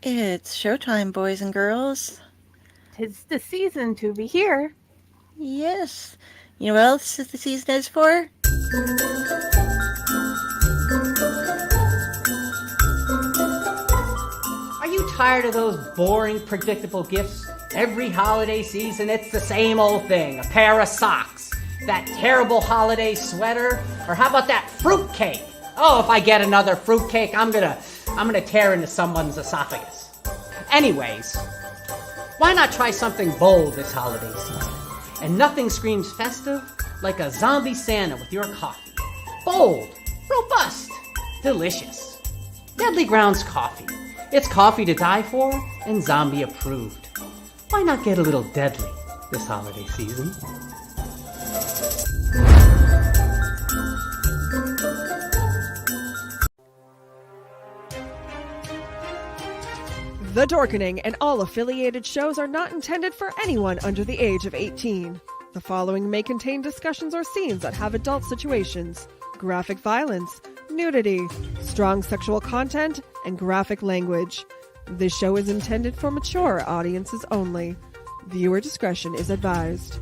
It's showtime, boys and girls. 'Tis the season to be here. Yes. You know what else the season is for? Are you tired of those boring, predictable gifts? Every holiday season, it's the same old thing. A pair of socks, that terrible holiday sweater, or how about that fruitcake? Oh, if I get another fruitcake, I'm gonna tear into someone's esophagus. Anyways, why not try something bold this holiday season? And nothing screams festive like a zombie Santa with your coffee. Bold, robust, delicious. Deadly Grounds coffee. It's coffee to die for and zombie approved. Why not get a little deadly this holiday season? The Dorkening and all affiliated shows are not intended for anyone under the age of 18. The following may contain discussions or scenes that have adult situations, graphic violence, nudity, strong sexual content, and graphic language. This show is intended for mature audiences only. Viewer discretion is advised.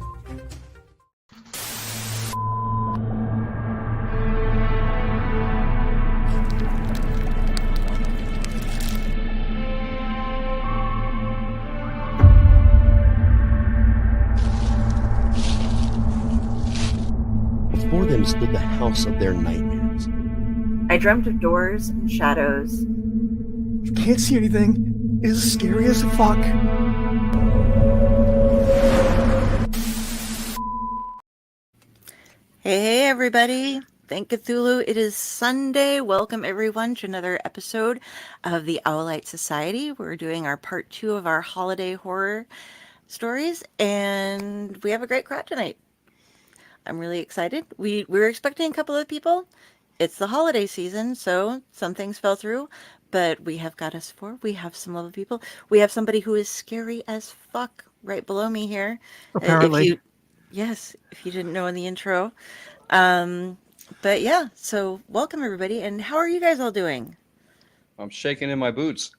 Before them stood the house of their nightmares. I dreamt of doors and shadows. You can't see anything. It is scary as fuck. Hey, everybody. Thank Cthulhu. It is Sunday. Welcome, everyone, to another episode of the Owlite Society. We're doing our part 2 of our holiday horror stories, and we have a great crowd tonight. I'm really excited. We were expecting a couple of people. It's the holiday season, so some things fell through, but we have got us 4. We have some lovely people. We have somebody who is scary as fuck right below me here. Apparently. Yes, if you didn't know in the intro. But yeah, so welcome everybody. And how are you guys all doing? I'm shaking in my boots.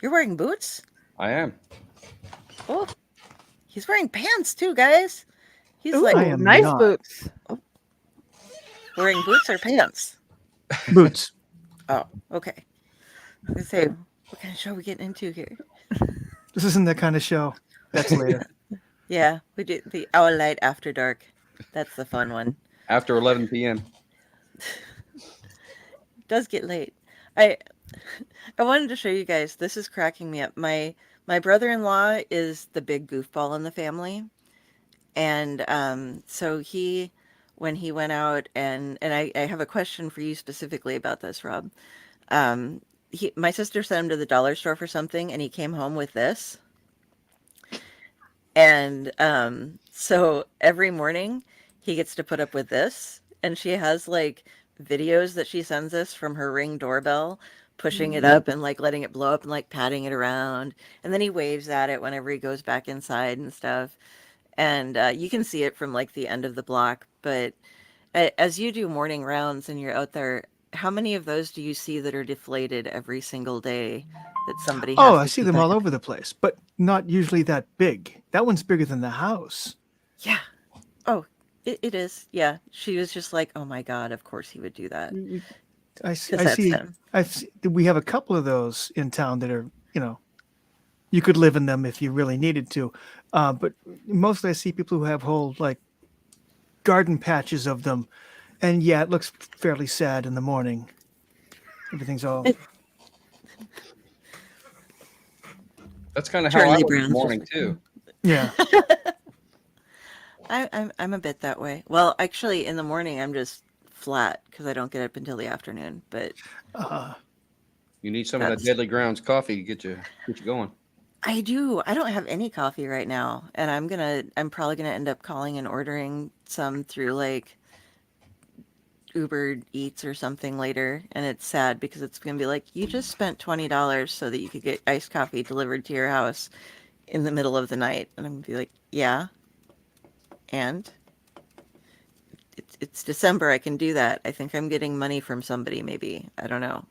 You're wearing boots? I am. Oh, he's wearing pants too, guys. He's Ooh, like nice not. boots. wearing boots or pants? Boots. Oh, okay. I was gonna say, what kind of show are we getting into here? This isn't that kind of show. That's later. Yeah, we do the Owlite After Dark. That's the fun one. After 11 p.m. It does get late. I wanted to show you guys. This is cracking me up. My brother-in-law is the big goofball in the family. And so when he went out, and I have a question for you specifically about this, Rob. My sister sent him to the dollar store for something, and he came home with this. And so every morning he gets to put up with this, and she has like videos that she sends us from her Ring doorbell, pushing it up and like letting it blow up and like patting it around, and then he waves at it whenever he goes back inside and stuff. And you can see it from like the end of the block. But as you do morning rounds and you're out there, how many of those do you see that are deflated every single day that somebody Oh, has I to see keep them an all over the place, but not usually that big. That one's bigger than the house. Yeah. Oh, it is. Yeah. She was just like, oh my God, of course he would do that. I Because that's see. him. We have a couple of those in town that are, you could live in them if you really needed to. But mostly I see people who have whole like garden patches of them. And yeah, it looks fairly sad in the morning. Everything's all. That's kind of how I Charlie was in the Brown's morning just too. Yeah. I'm a bit that way. Well, actually, in the morning, I'm just flat because I don't get up until the afternoon. But You need some of that that's Deadly Grounds coffee to get you going. I do. I don't have any coffee right now, and I'm probably gonna end up calling and ordering some through like Uber Eats or something later. And it's sad because it's gonna be like you just spent $20 so that you could get iced coffee delivered to your house in the middle of the night, and I'm gonna be like, yeah, and it's December. I can do that. I think I'm getting money from somebody. Maybe I don't know.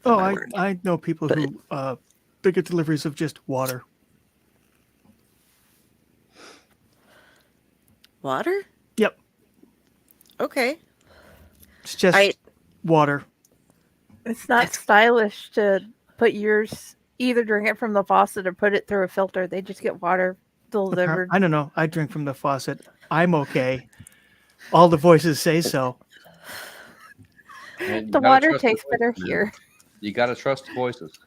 Oh, my I word. I know people But- who they get deliveries of just water. Water? Yep, Okay. it's just I water. It's not That's- stylish to put yours, either drink it from the faucet or put it through a filter. They just get water delivered. I don't know. I drink from the faucet. I'm okay. All the voices say so. And you The gotta water trust the tastes better voices, man. here. You gotta trust the voices.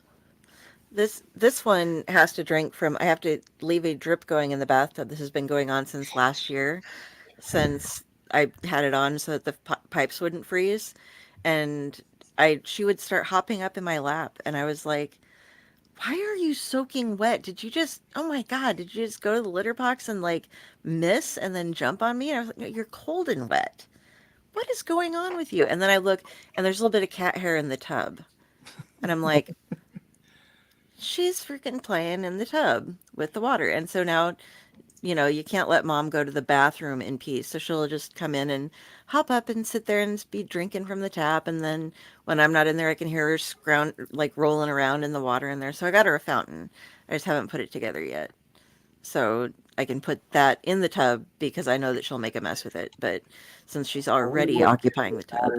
this one has to drink from. I have to leave a drip going in the bathtub. This has been going on since last year, since I had it on so that the pipes wouldn't freeze, and she would start hopping up in my lap, and I was like, "Why are you soaking wet? Did you just? Oh my God! Did you just go to the litter box and like miss and then jump on me?" And I was like, "No, you're cold and wet. What is going on with you?" And then I look, and there's a little bit of cat hair in the tub, and I'm like, she's freaking playing in the tub with the water. And so now, you can't let mom go to the bathroom in peace. So she'll just come in and hop up and sit there and be drinking from the tap. And then when I'm not in there, I can hear her like rolling around in the water in there. So I got her a fountain. I just haven't put it together yet. So I can put that in the tub because I know that she'll make a mess with it. But since she's already occupying the tub.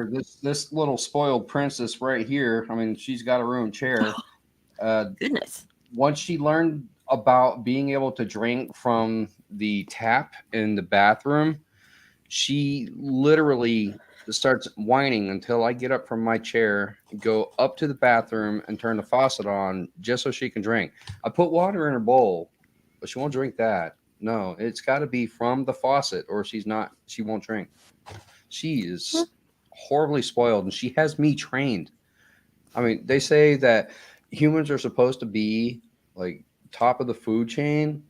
This little spoiled princess right here. I mean, she's got her own chair. Goodness. Once she learned about being able to drink from the tap in the bathroom, she literally starts whining until I get up from my chair, go up to the bathroom, and turn the faucet on just so she can drink. I put water in her bowl, but she won't drink that. No, it's got to be from the faucet, or she won't drink. She is horribly spoiled, and she has me trained. I mean, they say that humans are supposed to be like top of the food chain,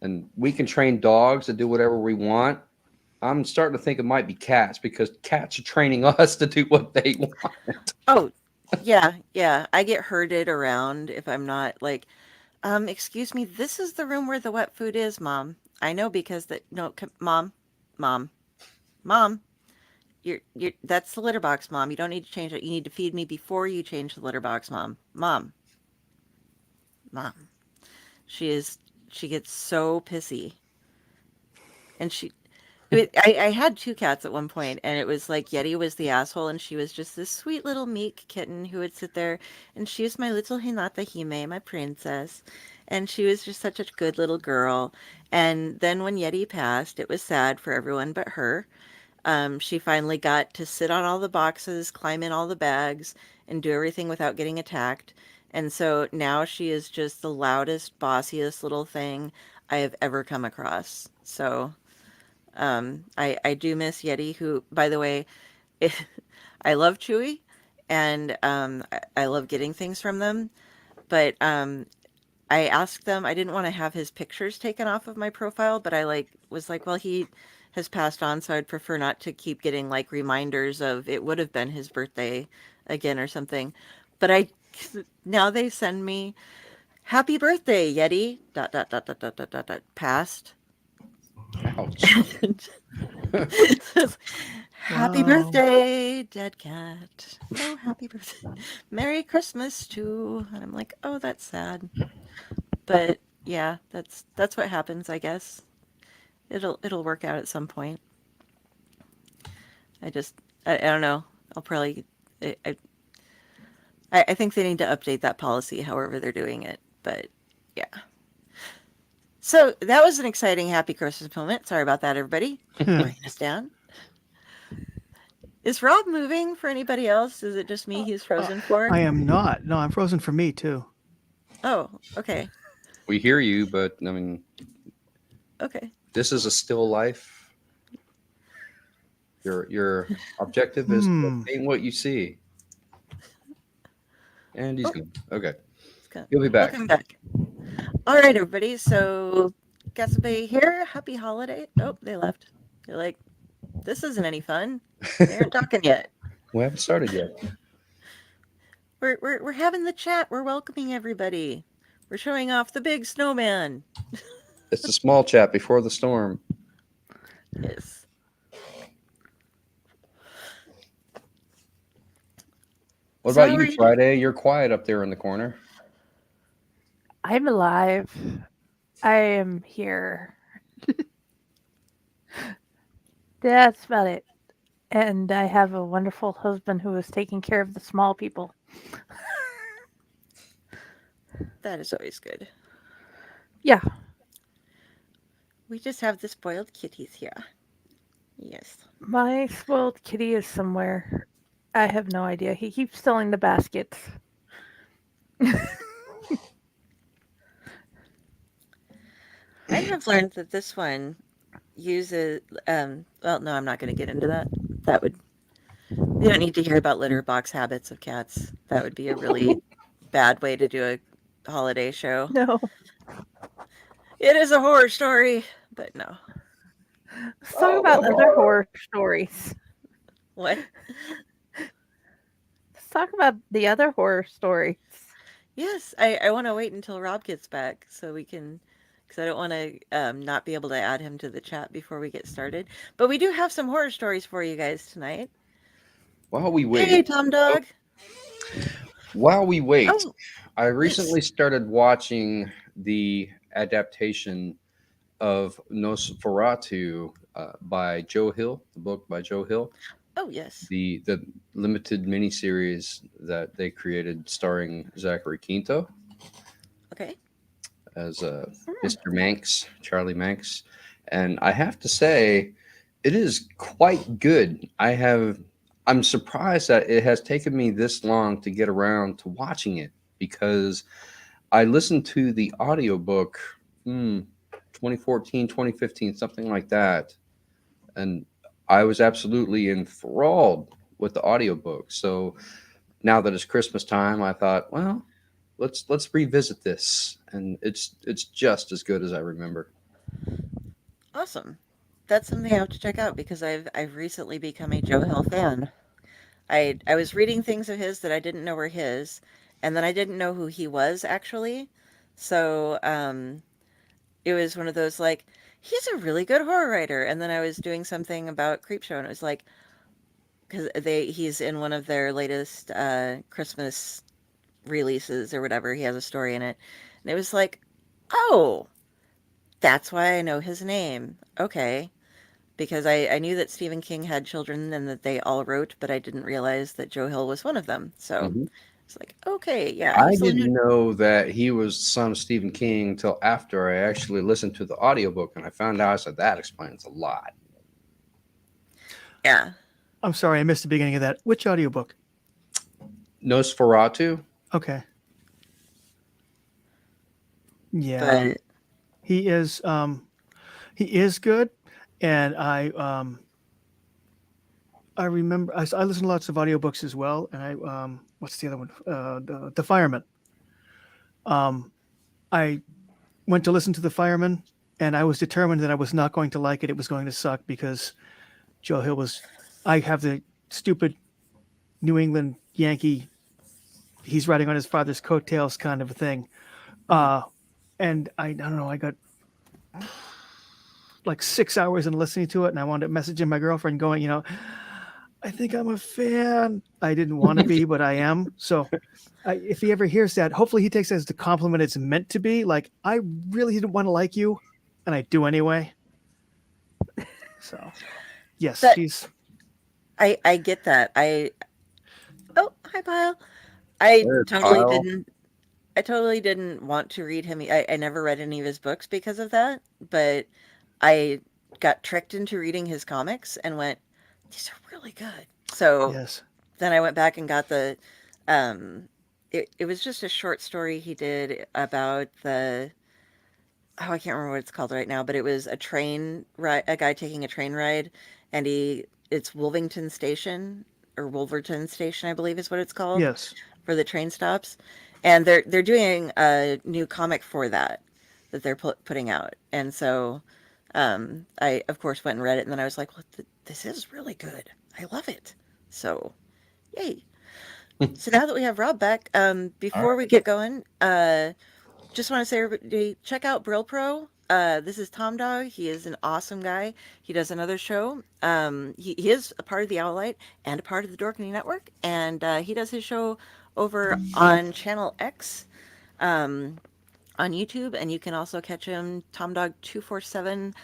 and we can train dogs to do whatever we want. I'm starting to think it might be cats because cats are training us to do what they want. Oh, yeah. I get herded around if I'm not like, excuse me, this is the room where the wet food is, Mom. I know because no, Mom, Mom, that's the litter box, Mom. You don't need to change it. You need to feed me before you change the litter box, Mom. She gets so pissy. And I had two cats at one point, and it was like Yeti was the asshole, and she was just this sweet little meek kitten who would sit there, and she was my little Hinata Hime, my princess, and she was just such a good little girl. And then when Yeti passed, it was sad for everyone but her. She finally got to sit on all the boxes, climb in all the bags, and do everything without getting attacked. And so now she is just the loudest, bossiest little thing I have ever come across. So I do miss Yeti, who, by the way, I love Chewy, and I love getting things from them. But I asked them, I didn't want to have his pictures taken off of my profile, but I was like, well, he has passed on, so I'd prefer not to keep getting like reminders of it would have been his birthday again or something. But now they send me happy birthday, Yeti, ... Passed. Ouch. Happy Wow. birthday, dead cat. Oh, happy birthday. Merry Christmas too. And I'm like, oh, that's sad. But yeah, that's what happens, I guess. It'll work out at some point. I don't know. I'll probably I think they need to update that policy however they're doing it. But yeah. So that was an exciting happy Christmas moment. Sorry about that, everybody. Bringing us down. Is Rob moving for anybody else? Is it just me he's frozen for? I am not. No, I'm frozen for me too. Oh, okay. We hear you, but I mean, Okay. this is a still life. Your objective is to paint what you see. And he's gone. Okay. He'll be back. Welcome back. All right, everybody. So, got somebody here. Happy holiday. Oh, they left. They're like, this isn't any fun. They aren't talking yet. We haven't started yet. We're having the chat. We're welcoming everybody. We're showing off the big snowman. It's the small chat before the storm. Yes. What So about how are you, you? Friday? You're quiet up there in the corner. I'm alive. I am here. That's about it. And I have a wonderful husband who is taking care of the small people. That is always good. Yeah, We just have the spoiled kitties here. Yes. my spoiled kitty is somewhere. I have no idea. He keeps stealing the baskets. I have learned that this one uses well, no, I'm not going to get into that. That would We don't need to hear about litter box habits of cats. That would be a really bad way to do a holiday show. No. It is a horror story, but no. Let's talk about other horror stories. What? Let's talk about the other horror stories. Yes, I want to wait until Rob gets back so we can, because I don't want to not be able to add him to the chat before we get started. But we do have some horror stories for you guys tonight. While we wait, Hey, Tom Dog. Oh, I recently started watching the adaptation of Nosferatu by Joe Hill, the book by Joe Hill, oh yes. the limited miniseries that they created starring Zachary Quinto Okay. as Mr. Manx, Charlie Manx. And I have to say, it is quite good. I'm surprised that it has taken me this long to get around to watching it because I listened to the audiobook 2014, 2015, something like that. And I was absolutely enthralled with the audiobook. So now that it's Christmas time, I thought, well, let's revisit this. And it's just as good as I remember. Awesome. That's something I have to check out because I've recently become a Joe Hill fan. I was reading things of his that I didn't know were his, and then I didn't know who he was actually. So it was one of those like he's a really good horror writer, and then I was doing something about Creepshow, and it was like because he's in one of their latest Christmas releases or whatever. He has a story in it, and it was like, oh, that's why I know his name. Okay. Because I knew that Stephen King had children and that they all wrote, but I didn't realize that Joe Hill was one of them. So Mhm. it's like, okay, yeah. I He's didn't know that he was the son of Stephen King until after I actually listened to the audiobook and I found out. I said, that explains a lot. Yeah. I'm sorry, I missed the beginning of that. Which audiobook? Nosferatu. Okay. Yeah. But He is good, and I remember I listen to lots of audiobooks as well, and I what's the other one? The Fireman. I went to listen to The Fireman, and I was determined that I was not going to like it. It was going to suck because Joe Hill was. I have the stupid New England Yankee. He's riding on his father's coattails kind of a thing, and I don't know. I got like 6 hours in listening to it, and I wound up messaging my girlfriend going, I think I'm a fan. I didn't want to be, but I am. So if he ever hears that, hopefully he takes it as the compliment it's meant to be. Like, I really didn't want to like you, and I do anyway. So, yes, That- he's... I get that. Oh, hi, Pyle. I There's totally Kyle. didn't. I totally didn't want to read him. I never read any of his books because of that, but I got tricked into reading his comics and went, these are really good. So Yes. then I went back and got it was just a short story he did about I can't remember what it's called right now, but it was a train ride, a guy taking a train ride, and it's Wolverton Station, I believe is what it's called, Yes. for the train stops. And they're doing a new comic for that they're putting out. And so I, of course, went and read it, and then I was like, well, this is really good. I love it. So, yay. So now that we have Rob back, before we get going, just want to say, everybody, check out Brill Pro. This is Tom Dog. He is an awesome guy. He does another show. He is a part of the Owlite and a part of the Dorkney Network, and he does his show over on Channel X on YouTube, and you can also catch him, Tom Dog 247.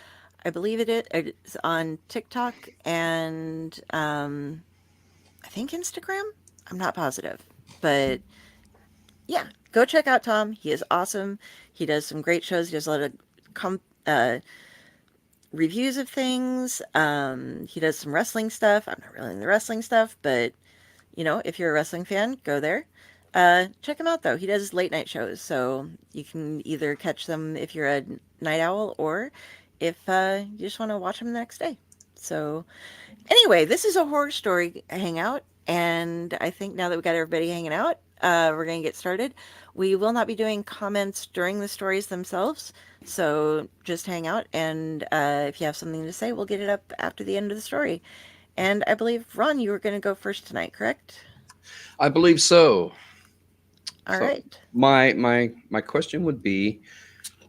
I believe it's on TikTok and I think Instagram. I'm not positive, but yeah, go check out Tom. He is awesome. He does some great shows. He does a lot of reviews of things. He does some wrestling stuff. I'm not really into the wrestling stuff, but if you're a wrestling fan, go there. Check him out though. He does late night shows, so you can either catch them if you're a night owl or if you just want to watch them the next day. So anyway, this is a horror story hangout, and I think now that we got everybody hanging out, we're going to get started. We will not be doing comments during the stories themselves, so just hang out, and if you have something to say, we'll get it up after the end of the story. And I believe, Ron, you were going to go first tonight, correct? I believe so. All right. My question would be,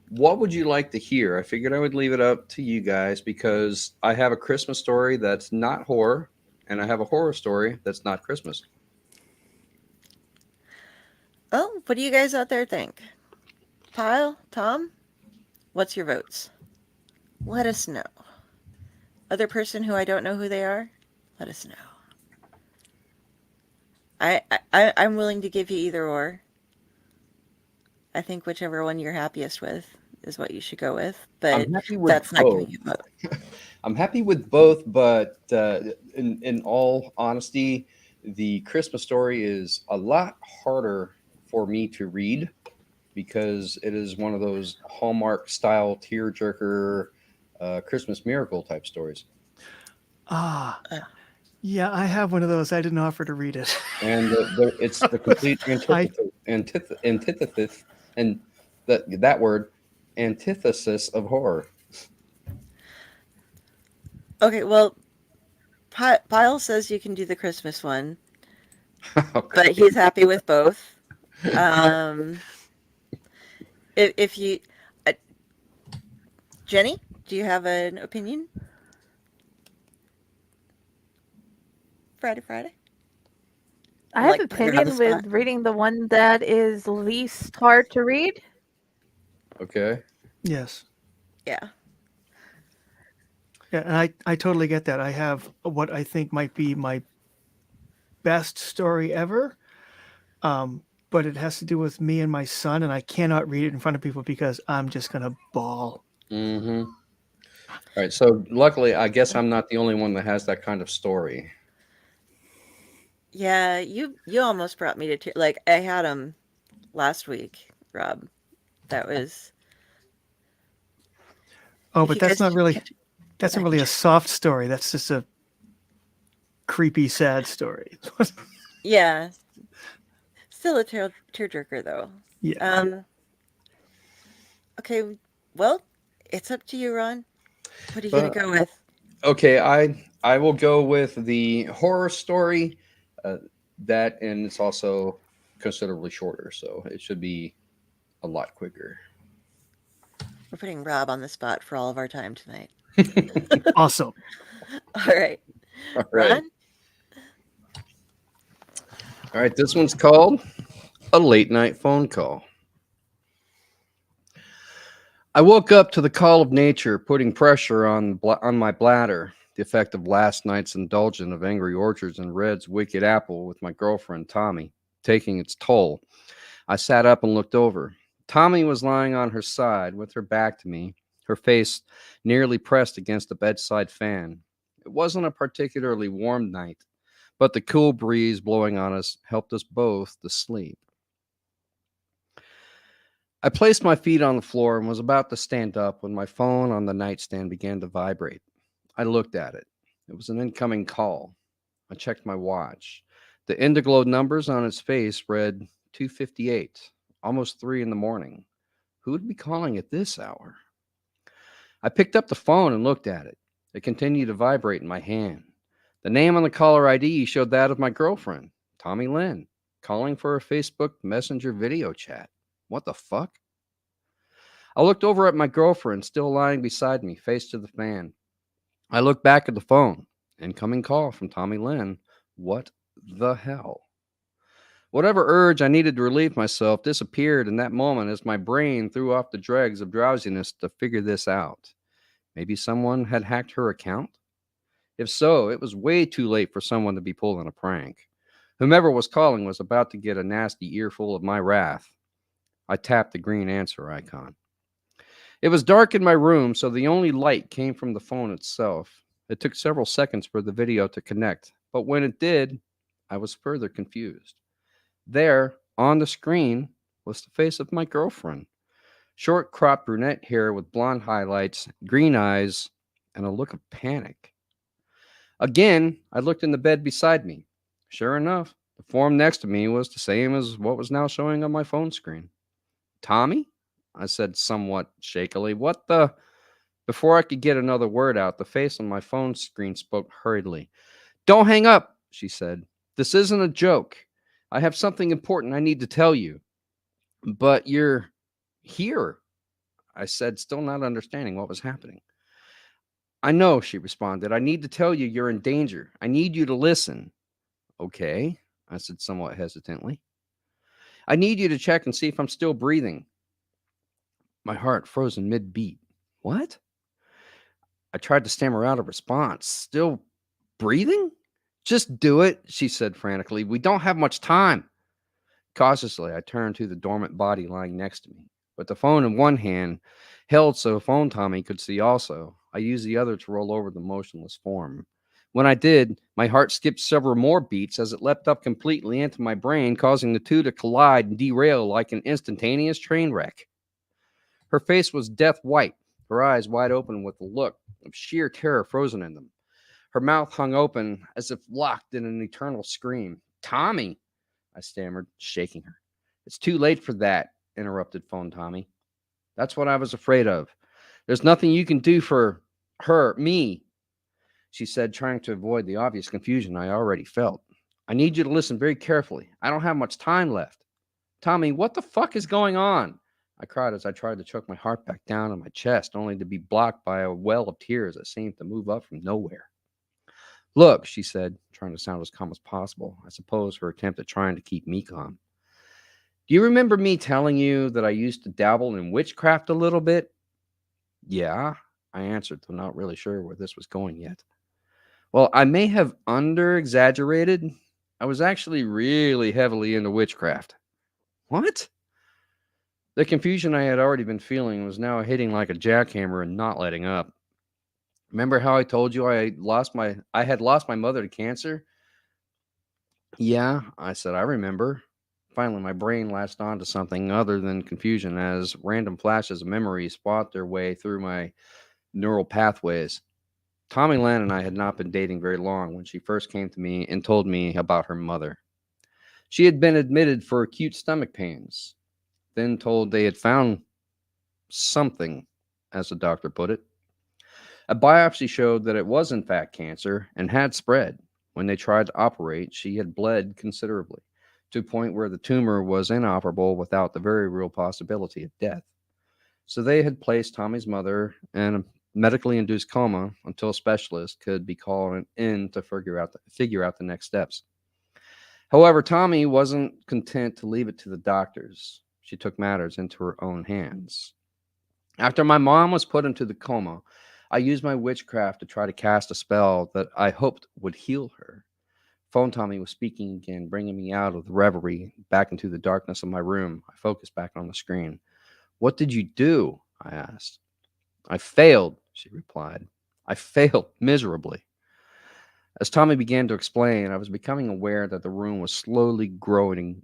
what would you like to hear? I figured I would leave it up to you guys because I have a Christmas story that's not horror, and I have a horror story that's not Christmas. Oh, what do you guys out there think? Kyle, Tom, what's your votes? Let us know. Other person who I don't know who they are, let us know. I'm willing to give you either or. I think whichever one you're happiest with is what you should go with, but that's not giving you a vote. I'm happy with both, but in all honesty, the Christmas story is a lot harder for me to read because it is one of those Hallmark style tearjerker Christmas miracle type stories. Yeah, I have one of those. I didn't offer to read it. And it's the complete antithesis, and that word, antithesis of horror. Okay, well, Pyle says you can do the Christmas one, Okay. but he's happy with both. If you, Jenny, do you have an opinion? Friday. I have Like, put her on the opinion with spot. reading the one that is least hard to read. Okay. Yes. Yeah. Yeah, and I totally get that. I have what I think might be my best story ever, but it has to do with me and my son, and I cannot read it in front of people because I'm just gonna bawl. Mm-hmm. All right. So luckily, I guess I'm not the only one that has that kind of story. Yeah, you almost brought me to tears. Like, I had him last week, Rob. That was... Oh, If but you that's guys not really can't- that's not really a soft story. That's just a creepy, sad story. Yeah. Still a tearjerker, though. Yeah. Okay, well, it's up to you, Ron. What are you going to go with? Okay, I will go with the horror story. That, and it's also considerably shorter, so it should be a lot quicker. We're putting Rob on the spot for all of our time tonight. Awesome. All right. All right. Ron? All right, this one's called A Late Night Phone Call. I woke up to the call of nature, putting pressure on my bladder, the effect of last night's indulgence of Angry Orchards and Red's Wicked Apple with my girlfriend Tommy, taking its toll. I sat up and looked over. Tommy was lying on her side with her back to me, her face nearly pressed against the bedside fan. It wasn't a particularly warm night, but the cool breeze blowing on us helped us both to sleep. I placed my feet on the floor and was about to stand up when my phone on the nightstand began to vibrate. I looked at it. It was an incoming call. I checked my watch. The indigo numbers on its face read 2:58, almost 3 in the morning. Who would be calling at this hour? I picked up the phone and looked at it. It continued to vibrate in my hand. The name on the caller ID showed that of my girlfriend, Tommy Lynn, calling for a Facebook Messenger video chat. What the fuck? I looked over at my girlfriend, still lying beside me, face to the fan. I looked back at the phone. Incoming call from Tommy Lynn. What the hell? Whatever urge I needed to relieve myself disappeared in that moment as my brain threw off the dregs of drowsiness to figure this out. Maybe someone had hacked her account? If so, it was way too late for someone to be pulling a prank. Whomever was calling was about to get a nasty earful of my wrath. I tapped the green answer icon. It was dark in my room, so the only light came from the phone itself. It took several seconds for the video to connect, but when it did, I was further confused. There, on the screen, was the face of my girlfriend. Short cropped brunette hair with blonde highlights, green eyes, and a look of panic. Again, I looked in the bed beside me. Sure enough, the form next to me was the same as what was now showing on my phone screen. Tommy? I said somewhat shakily. What the? Before I could get another word out, the face on my phone screen spoke hurriedly. Don't hang up, she said. This isn't a joke. I have something important I need to tell you. But you're here, I said, still not understanding what was happening. I know, she responded. I need to tell you you're in danger. I need you to listen. Okay, I said somewhat hesitantly. I need you to check and see if I'm still breathing. My heart froze in mid-beat. What? I tried to stammer out a response. Still breathing? Just do it, she said frantically. We don't have much time. Cautiously, I turned to the dormant body lying next to me. With the phone in one hand, held so phone Tommy could see also, I used the other to roll over the motionless form. When I did, my heart skipped several more beats as it leapt up completely into my brain, causing the two to collide and derail like an instantaneous train wreck. Her face was death white, her eyes wide open with a look of sheer terror frozen in them. Her mouth hung open as if locked in an eternal scream. Tommy, I stammered, shaking her. It's too late for that, interrupted phone Tommy. That's what I was afraid of. There's nothing you can do for me, she said, trying to avoid the obvious confusion I already felt. I need you to listen very carefully. I don't have much time left. Tommy, what the fuck is going on? I cried as I tried to choke my heart back down in my chest, only to be blocked by a well of tears that seemed to move up from nowhere. Look, she said, trying to sound as calm as possible. I suppose her attempt at trying to keep me calm. Do you remember me telling you that I used to dabble in witchcraft a little bit? Yeah, I answered, though not really sure where this was going yet. Well, I may have under-exaggerated. I was actually really heavily into witchcraft. What? The confusion I had already been feeling was now hitting like a jackhammer and not letting up. Remember how I told you I had lost my mother to cancer? Yeah, I said, I remember. Finally, my brain latched on to something other than confusion as random flashes of memory fought their way through my neural pathways. Tommy Lynn and I had not been dating very long when she first came to me and told me about her mother. She had been admitted for acute stomach pains, then told they had found something, as the doctor put it. A biopsy showed that it was in fact cancer and had spread. When they tried to operate, she had bled considerably, to a point where the tumor was inoperable without the very real possibility of death. So they had placed Tommy's mother in a medically induced coma until a specialist could be called in to figure out the next steps. However, Tommy wasn't content to leave it to the doctors. She took matters into her own hands. After my mom was put into the coma, I used my witchcraft to try to cast a spell that I hoped would heal her. Phone Tommy was speaking again, bringing me out of the reverie, back into the darkness of my room. I focused back on the screen. What did you do? I asked. I failed, she replied. I failed miserably. As Tommy began to explain, I was becoming aware that the room was slowly growing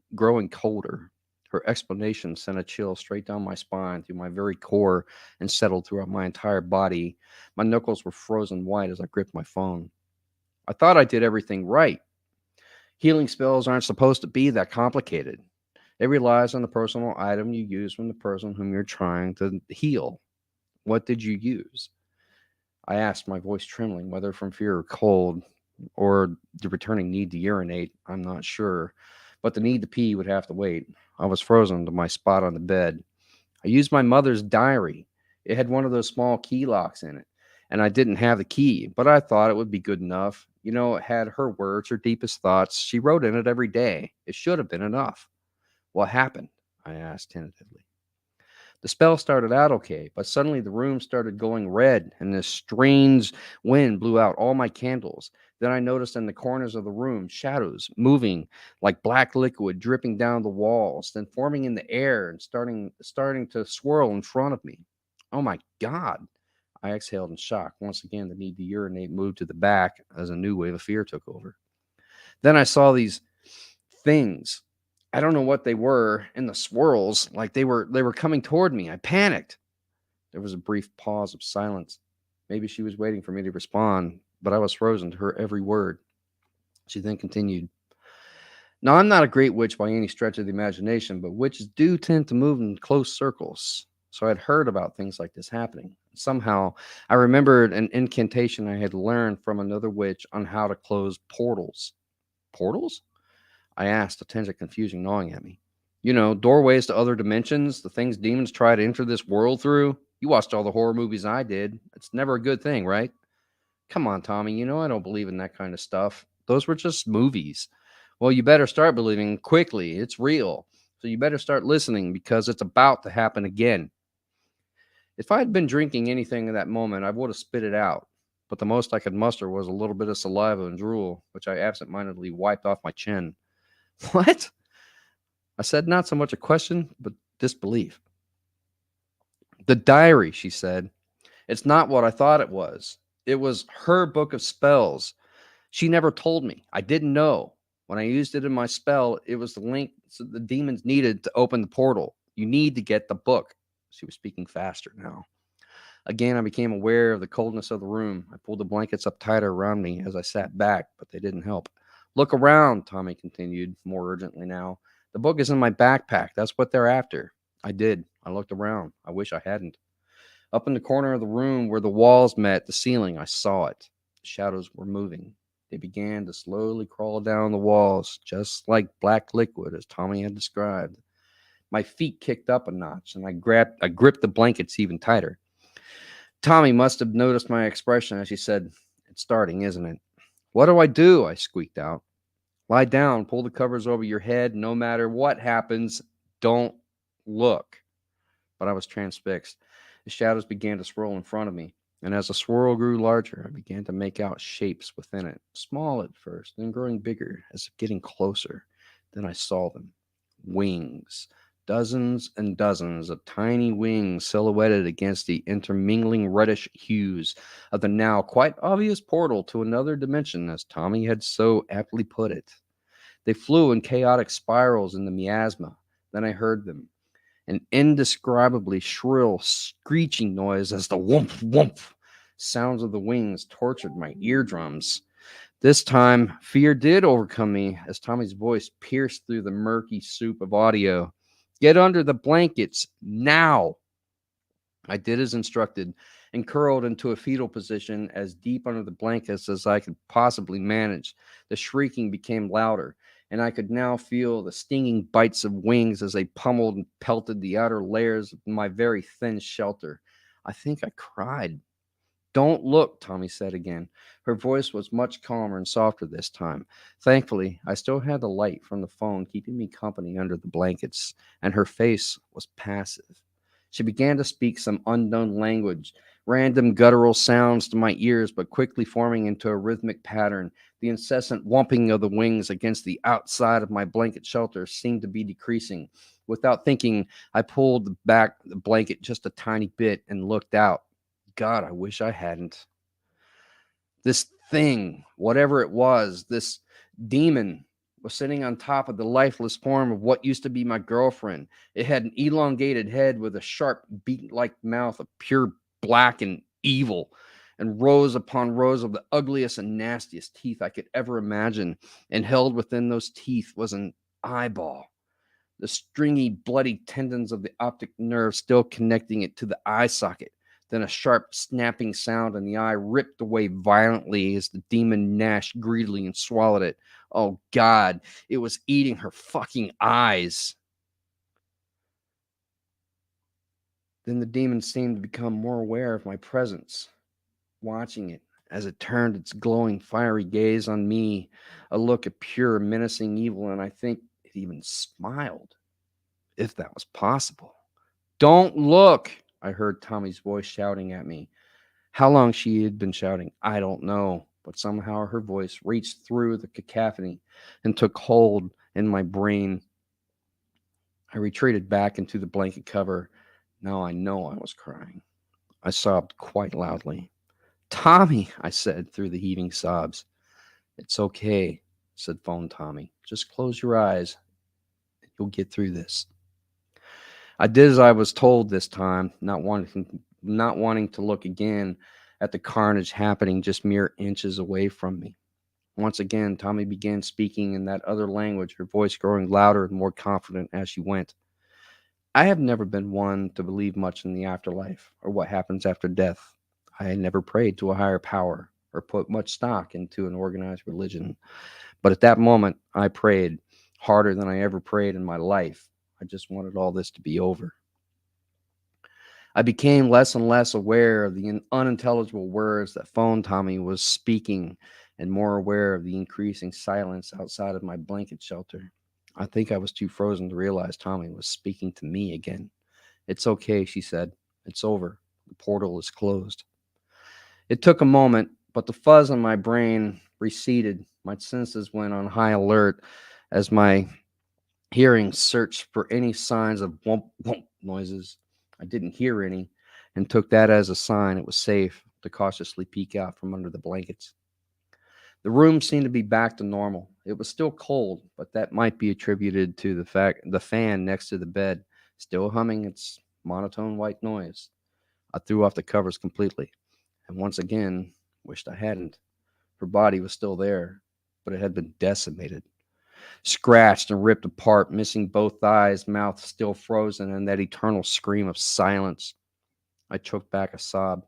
colder. Her explanation sent a chill straight down my spine through my very core and settled throughout my entire body. My knuckles were frozen white as I gripped my phone. I thought I did everything right. Healing spells aren't supposed to be that complicated. It relies on the personal item you use from the person whom you're trying to heal. What did you use? I asked, my voice trembling, whether from fear or cold, or the returning need to urinate. I'm not sure, but the need to pee would have to wait. I was frozen to my spot on the bed. I used my mother's diary. It had one of those small key locks in it, and I didn't have the key, but I thought it would be good enough. You know, it had her words, her deepest thoughts. She wrote in it every day. It should have been enough. What happened? I asked tentatively. The spell started out okay, but suddenly the room started going red, and this strange wind blew out all my candles. Then I noticed in the corners of the room shadows moving like black liquid dripping down the walls, then forming in the air and starting to swirl in front of me. Oh my God. I exhaled in shock. Once again, the need to urinate moved to the back as a new wave of fear took over. Then I saw these things. I don't know what they were in the swirls, like they were coming toward me. I panicked. There was a brief pause of silence. Maybe she was waiting for me to respond, but I was frozen to her every word. She then continued. Now, I'm not a great witch by any stretch of the imagination, but witches do tend to move in close circles. So I'd heard about things like this happening. Somehow, I remembered an incantation I had learned from another witch on how to close portals. Portals? I asked, a tinge of confusion gnawing at me. You know, doorways to other dimensions, the things demons try to enter this world through. You watched all the horror movies I did. It's never a good thing, right? Come on, Tommy, you know I don't believe in that kind of stuff. Those were just movies. Well, you better start believing quickly. It's real. So you better start listening because it's about to happen again. If I had been drinking anything in that moment, I would have spit it out. But the most I could muster was a little bit of saliva and drool, which I absentmindedly wiped off my chin. What? I said, not so much a question, but disbelief. The diary, she said. It's not what I thought it was. It was her book of spells. She never told me. I didn't know. When I used it in my spell, it was the link the demons needed to open the portal. You need to get the book. She was speaking faster now. Again, I became aware of the coldness of the room. I pulled the blankets up tighter around me as I sat back, but they didn't help. Look around, Tommy continued, more urgently now. The book is in my backpack. That's what they're after. I did. I looked around. I wish I hadn't. Up in the corner of the room where the walls met the ceiling, I saw it. The shadows were moving. They began to slowly crawl down the walls, just like black liquid, as Tommy had described. My feet kicked up a notch, and I gripped the blankets even tighter. Tommy must have noticed my expression as she said, "It's starting, isn't it?" "What do I do?" I squeaked out. "Lie down, pull the covers over your head. No matter what happens, don't look." But I was transfixed. The shadows began to swirl in front of me, and as the swirl grew larger, I began to make out shapes within it, small at first, then growing bigger, as if getting closer. Then I saw them. Wings. Dozens and dozens of tiny wings silhouetted against the intermingling reddish hues of the now quite obvious portal to another dimension, as Tommy had so aptly put it. They flew in chaotic spirals in the miasma. Then I heard them. An indescribably shrill, screeching noise as the whoomp, whoomp sounds of the wings tortured my eardrums. This time, fear did overcome me as Tommy's voice pierced through the murky soup of audio. "Get under the blankets, now!" I did as instructed and curled into a fetal position as deep under the blankets as I could possibly manage. The shrieking became louder, and I could now feel the stinging bites of wings as they pummeled and pelted the outer layers of my very thin shelter. I think I cried. "Don't look," Tommy said again. Her voice was much calmer and softer this time. Thankfully, I still had the light from the phone keeping me company under the blankets, and her face was passive. She began to speak some unknown language, random guttural sounds to my ears, but quickly forming into a rhythmic pattern. The incessant whumping of the wings against the outside of my blanket shelter seemed to be decreasing. Without thinking, I pulled back the blanket just a tiny bit and looked out. God, I wish I hadn't. This thing, whatever it was, this demon, was sitting on top of the lifeless form of what used to be my girlfriend. It had an elongated head with a sharp, beak-like mouth of pure black and evil, and rows upon rows of the ugliest and nastiest teeth I could ever imagine. And held within those teeth was an eyeball. The stringy, bloody tendons of the optic nerve still connecting it to the eye socket. Then a sharp snapping sound, and the eye ripped away violently as the demon gnashed greedily and swallowed it. Oh, God, it was eating her fucking eyes. Then the demon seemed to become more aware of my presence, watching it as it turned its glowing, fiery gaze on me, a look of pure, menacing evil, and I think it even smiled, if that was possible. "Don't look!" I heard Tommy's voice shouting at me. How long she had been shouting, I don't know, but somehow her voice reached through the cacophony and took hold in my brain. I retreated back into the blanket cover. Now I know I was crying. I sobbed quite loudly. "Tommy," I said through the heaving sobs. "It's okay," said Phone Tommy. "Just close your eyes. You'll get through this." I did as I was told this time, not wanting to look again at the carnage happening just mere inches away from me. Once again, Tommy began speaking in that other language, her voice growing louder and more confident as she went. I have never been one to believe much in the afterlife or what happens after death. I had never prayed to a higher power or put much stock into an organized religion. But at that moment, I prayed harder than I ever prayed in my life. I just wanted all this to be over. I became less and less aware of the unintelligible words that Phone Tommy was speaking and more aware of the increasing silence outside of my blanket shelter. I think I was too frozen to realize Tommy was speaking to me again. "It's okay," she said. "It's over. The portal is closed." It took a moment, but the fuzz on my brain receded. My senses went on high alert as my hearing searched for any signs of whomp whomp noises. I didn't hear any and took that as a sign it was safe to cautiously peek out from under the blankets. The room seemed to be back to normal. It was still cold, but that might be attributed to the fact the fan next to the bed still humming its monotone white noise. I threw off the covers completely and once again wished I hadn't. Her body was still there, but it had been decimated, scratched and ripped apart, missing both eyes, mouth still frozen, and that eternal scream of silence. I choked back a sob.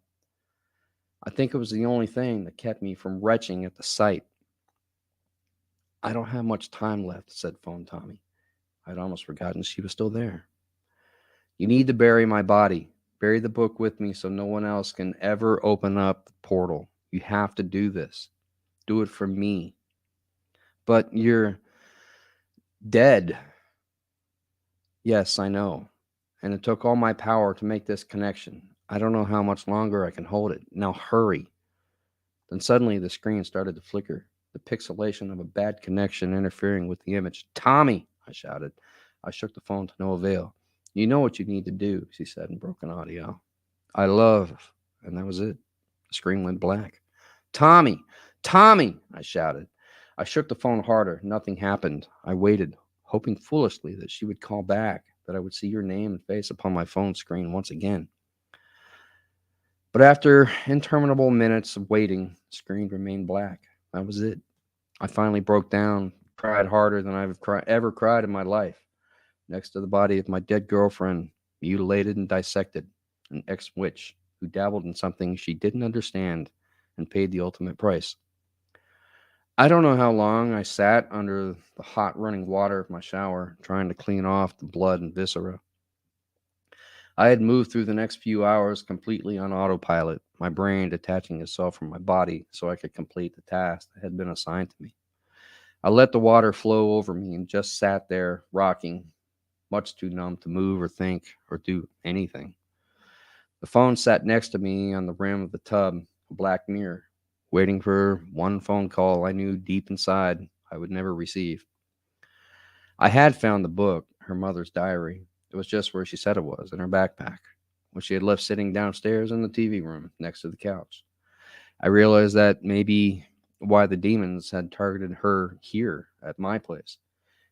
I think it was the only thing that kept me from retching at the sight. "I don't have much time left," said Phone Tommy. I'd almost forgotten she was still there. "You need to bury my body. Bury the book with me so no one else can ever open up the portal. You have to do this. Do it for me." "But you're dead." "Yes, I know. And it took all my power to make this connection. I don't know how much longer I can hold it. Now hurry." Then suddenly the screen started to flicker, the pixelation of a bad connection interfering with the image. "Tommy," I shouted. I shook the phone to no avail. "You know what you need to do," she said in broken audio. "I love," and that was it. The screen went black. "Tommy! Tommy!" I shouted. I shook the phone harder. Nothing happened. I waited, hoping foolishly that she would call back, that I would see your name and face upon my phone screen once again. But after interminable minutes of waiting, the screen remained black. That was it. I finally broke down, cried harder than I've ever cried in my life, next to the body of my dead girlfriend, mutilated and dissected, an ex-witch who dabbled in something she didn't understand and paid the ultimate price. I don't know how long I sat under the hot running water of my shower, trying to clean off the blood and viscera. I had moved through the next few hours completely on autopilot, my brain detaching itself from my body so I could complete the task that had been assigned to me. I let the water flow over me and just sat there, rocking, much too numb to move or think or do anything. The phone sat next to me on the rim of the tub, a black mirror, waiting for one phone call I knew deep inside I would never receive. I had found the book, her mother's diary. It was just where she said it was, in her backpack, which she had left sitting downstairs in the TV room next to the couch. I realized that maybe why the demons had targeted her here at my place,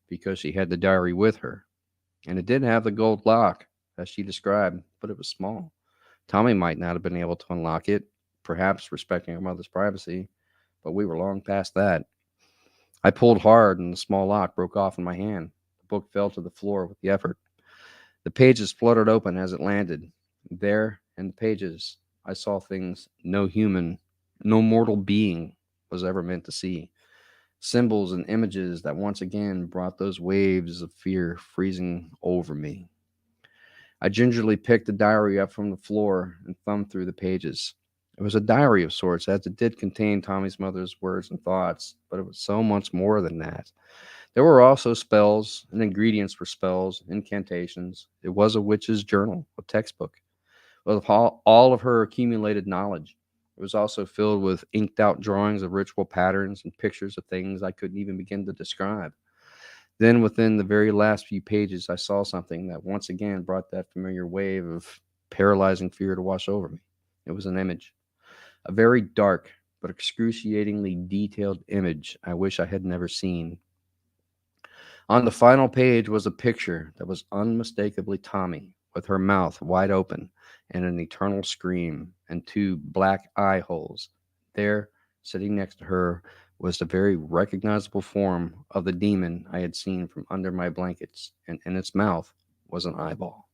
because she had the diary with her. And it did have the gold lock, as she described, but it was small. Tommy might not have been able to unlock it, perhaps respecting her mother's privacy, but we were long past that. I pulled hard, and the small lock broke off in my hand. The book fell to the floor with the effort. The pages fluttered open as it landed. There, in the pages, I saw things no human, no mortal being was ever meant to see. Symbols and images that once again brought those waves of fear freezing over me. I gingerly picked the diary up from the floor and thumbed through the pages. It was a diary of sorts, as it did contain Tommy's mother's words and thoughts, but it was so much more than that. There were also spells and ingredients for spells, incantations. It was a witch's journal, a textbook, with all of her accumulated knowledge. It was also filled with inked out drawings of ritual patterns and pictures of things I couldn't even begin to describe. Then, within the very last few pages, I saw something that once again brought that familiar wave of paralyzing fear to wash over me. It was an image, a very dark but excruciatingly detailed image I wish I had never seen. On the final page was a picture that was unmistakably Tommy, with her mouth wide open and an eternal scream and two black eye holes. There, sitting next to her, was the very recognizable form of the demon I had seen from under my blankets, and in its mouth was an eyeball.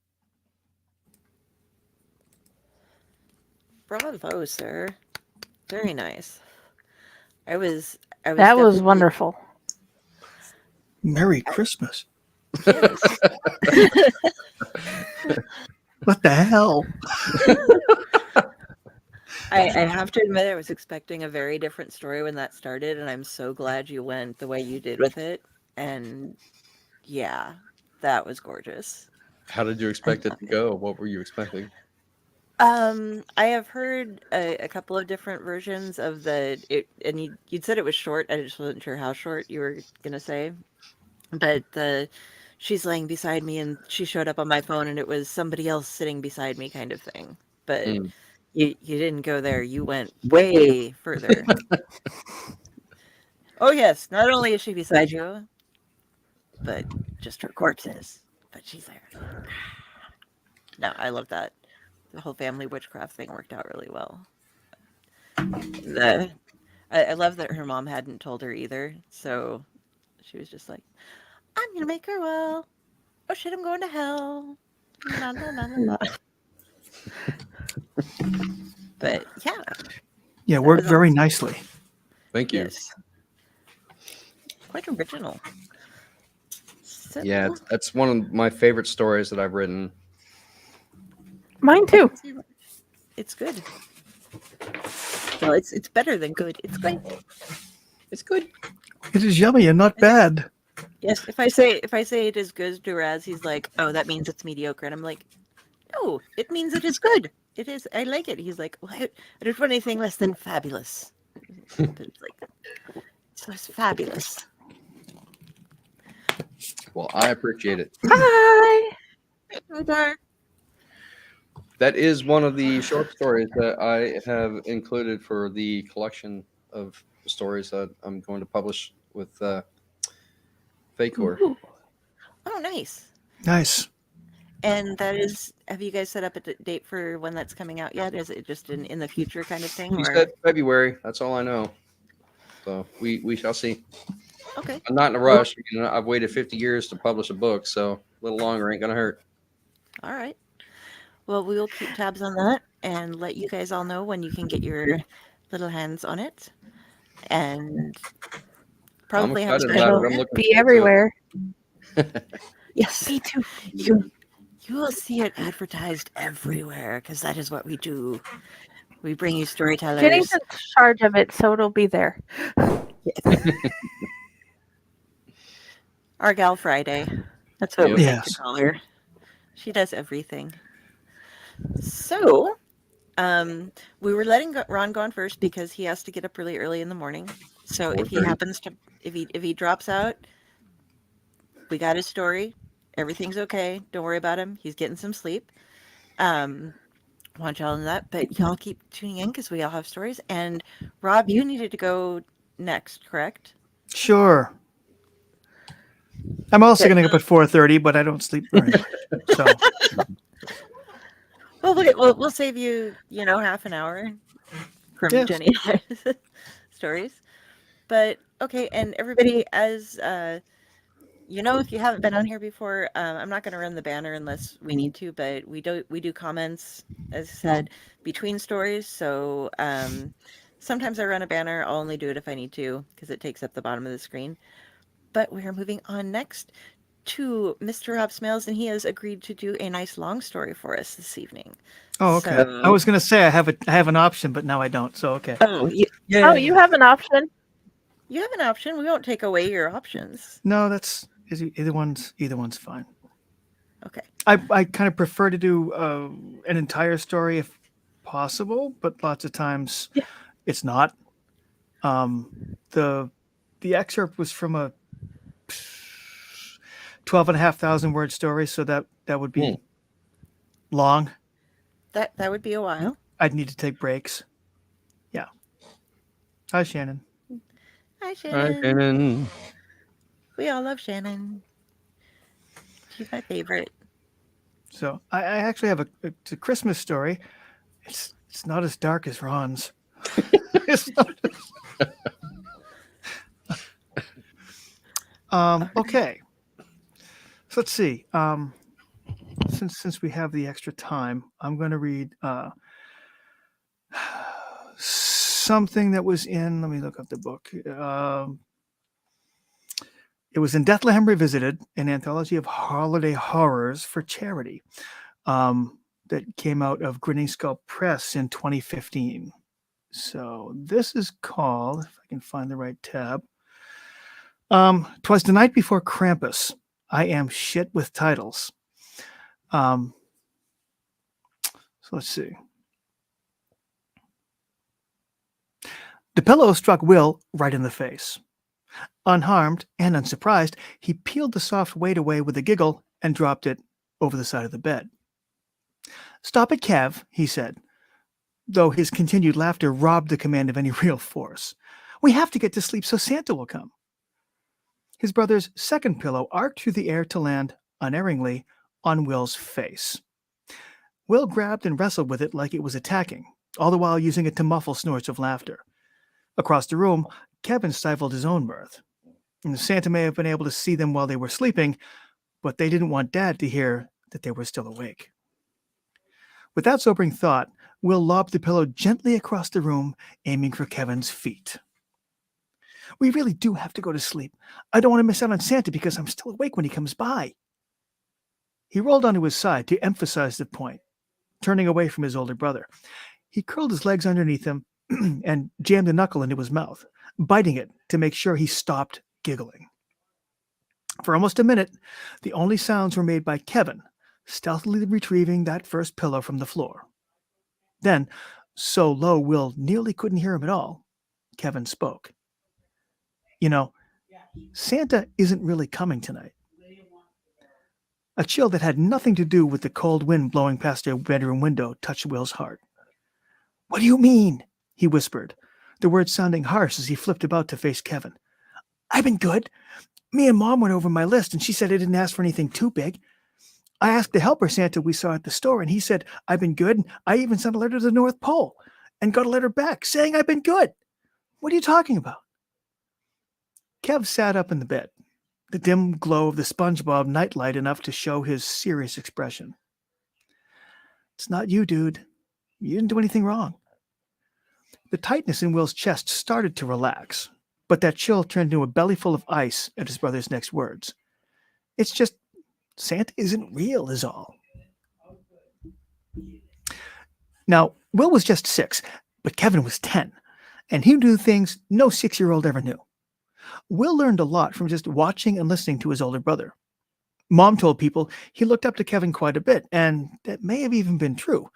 Bravo, sir. Very nice. I was That was definitely- wonderful. Merry Christmas. Yes. What the hell? I have to admit, I was expecting a very different story when that started, and I'm so glad you went the way you did with it. And yeah, that was gorgeous. How did you expect it to go? What were you expecting? I have heard a couple of different versions of and you'd said it was short. I just wasn't sure how short you were gonna say. But she's laying beside me, and she showed up on my phone, and it was somebody else sitting beside me, kind of thing. But you didn't go there. You went way further. Oh yes, not only is she beside you, but just her corpse is. But she's there. No, I love that. The whole family witchcraft thing worked out really well. I love that her mom hadn't told her either, so she was just like, "I'm gonna make her well. Oh shit, I'm going to hell." La, la, la, la, la. But yeah, Yeah, worked very nicely. Thank you. yes, quite original. So, Yeah, that's one of my favorite stories that I've written. Mine too. it's good. Well, it's better than good. It's great. It's good. It is yummy and not bad. Yes, if I say it is good to Raz, he's like, "Oh, that means it's mediocre," and I'm like, "No, it means it is good. It is. I like it." He's like, "Well, I don't want anything less than fabulous." But it's like, it's fabulous. Well, I appreciate it. Hi. That is one of the short stories that I have included for the collection of stories that I'm going to publish with Fakor. Oh, nice. Nice. And that is, have you guys set up a date for when that's coming out yet? Is it just in the future kind of thing? He Or said February. That's all I know. So we shall see. okay, I'm not in a rush. You know, I've waited 50 years to publish a book, so a little longer ain't gonna hurt. all right. Well, we will keep tabs on that and let you guys all know when you can get your little hands on it. And probably have excited a about it. special- I'm looking Be forward to it. everywhere. Yes, Me too. you will see it advertised everywhere because that is what we do. We bring you storytellers. Jenny's in charge of it, so it'll be there. Our gal Friday. That's what Yep. we like Yes. to call her. She does everything. So, we were letting Ron go on first because he has to get up really early in the morning. So if he 4:30. happens to, if he drops out, we got his story. Everything's okay. Don't worry about him. He's getting some sleep. Want y'all know that, but y'all keep tuning in because we all have stories. And Rob, you needed to go next, correct? Sure. I'm also getting up at 4:30, but I don't sleep very much. So Well, we'll save you, half an hour from Yes. Jenny stories. But okay, and everybody, as if you haven't been on here before, I'm not going to run the banner unless we need to, but we do comments, as I said, between stories. So sometimes I run a banner. I'll only do it if I need to because it takes up the bottom of the screen. But we are moving on next to Mr. Rob Smales, and he has agreed to do a nice long story for us this evening. Oh, okay. I So, was gonna say I have an option, but now I don't. So okay. oh, Oh, you have an option. you have an option. We won't take away your options. No, that's either one's fine. Okay. I kind of prefer to do an entire story if possible, but lots of times Yeah. it's not. The excerpt was from a 12,500 word story, so that would be long. That would be a while. I'd need to take breaks. Yeah. Hi, Shannon. Hi, Shannon. And We all love Shannon. She's my favorite. So I actually have it's a Christmas story. It's not as dark as Ron's. It's not okay. So let's see. Since we have the extra time, I'm going to read something that was in. Let me look up the book. It was in Bethlehem Revisited, an anthology of holiday horrors for charity that came out of Grinning Skull Press in 2015. So this is called, if I can find the right tab, 'Twas the Night Before Krampus. I am shit with titles. So let's see. The pillow struck Will right in the face. Unharmed and unsurprised, he peeled the soft weight away with a giggle and dropped it over the side of the bed. "Stop it, Kev," he said, though his continued laughter robbed the command of any real force. "We have to get to sleep so Santa will come." His brother's second pillow arced through the air to land, unerringly, on Will's face. Will grabbed and wrestled with it like it was attacking, all the while using it to muffle snorts of laughter. Across the room, Kevin stifled his own mirth. And Santa may have been able to see them while they were sleeping, but they didn't want Dad to hear that they were still awake. With that sobering thought, Will lobbed the pillow gently across the room, aiming for Kevin's feet. "We really do have to go to sleep. I don't want to miss out on Santa because I'm still awake when he comes by." He rolled onto his side to emphasize the point, turning away from his older brother. He curled his legs underneath him and jammed a knuckle into his mouth, biting it to make sure he stopped giggling. For almost a minute, the only sounds were made by Kevin, stealthily retrieving that first pillow from the floor. Then, so low Will nearly couldn't hear him at all, Kevin spoke. "You know, Santa isn't really coming tonight." A chill that had nothing to do with the cold wind blowing past their bedroom window touched Will's heart. "What do you mean?" he whispered, the words sounding harsh as he flipped about to face Kevin. "I've been good. Me and Mom went over my list, and she said I didn't ask for anything too big. I asked the helper Santa we saw at the store, and he said I've been good, and I even sent a letter to the North Pole and got a letter back saying I've been good. What are you talking about?" Kev sat up in the bed, the dim glow of the SpongeBob nightlight enough to show his serious expression. "It's not you, dude. You didn't do anything wrong." The tightness in Will's chest started to relax, but that chill turned into a belly full of ice at his brother's next words. "It's just Santa isn't real is all." Now, Will was just 6, but Kevin was 10, and he knew things no 6-year-old ever knew. Will learned a lot from just watching and listening to his older brother. Mom told people he looked up to Kevin quite a bit, and that may have even been true.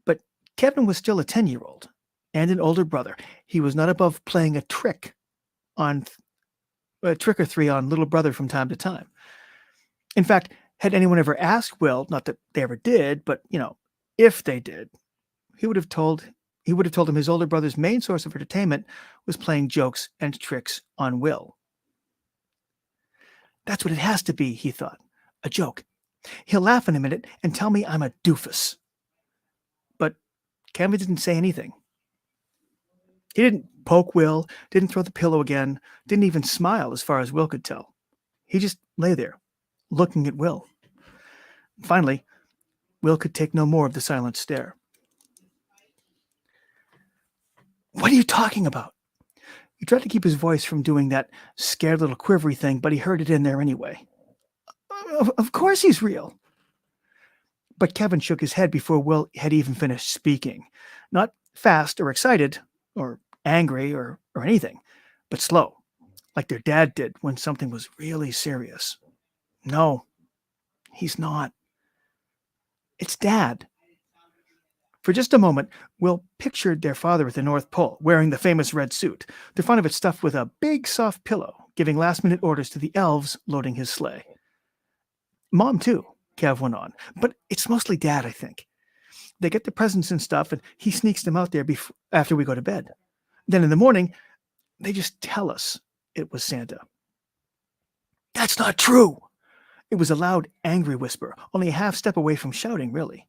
But Kevin was still a 10-year-old and an older brother. He was not above playing a trick or three on little brother from time to time. In fact, had anyone ever asked Will, not that they ever did, but if they did, he would have told him his older brother's main source of entertainment was playing jokes and tricks on Will. "That's what it has to be," he thought. "A joke. He'll laugh in a minute and tell me I'm a doofus." But Kevin didn't say anything. He didn't poke Will, didn't throw the pillow again, didn't even smile as far as Will could tell. He just lay there, looking at Will. Finally, Will could take no more of the silent stare. "What are you talking about?" He tried to keep his voice from doing that scared little quivery thing, but he heard it in there anyway. Of course he's real. But Kevin shook his head before Will had even finished speaking. Not fast or excited or angry or anything, but slow, like their dad did when something was really serious. No, he's not. It's Dad. For just a moment, Will pictured their father at the North Pole, wearing the famous red suit, the front of it stuffed with a big soft pillow, giving last-minute orders to the elves loading his sleigh. Mom, too, Kev went on, but it's mostly Dad, I think. They get the presents and stuff, and he sneaks them out there after we go to bed. Then in the morning, they just tell us it was Santa. That's not true! It was a loud, angry whisper, only a half step away from shouting, really.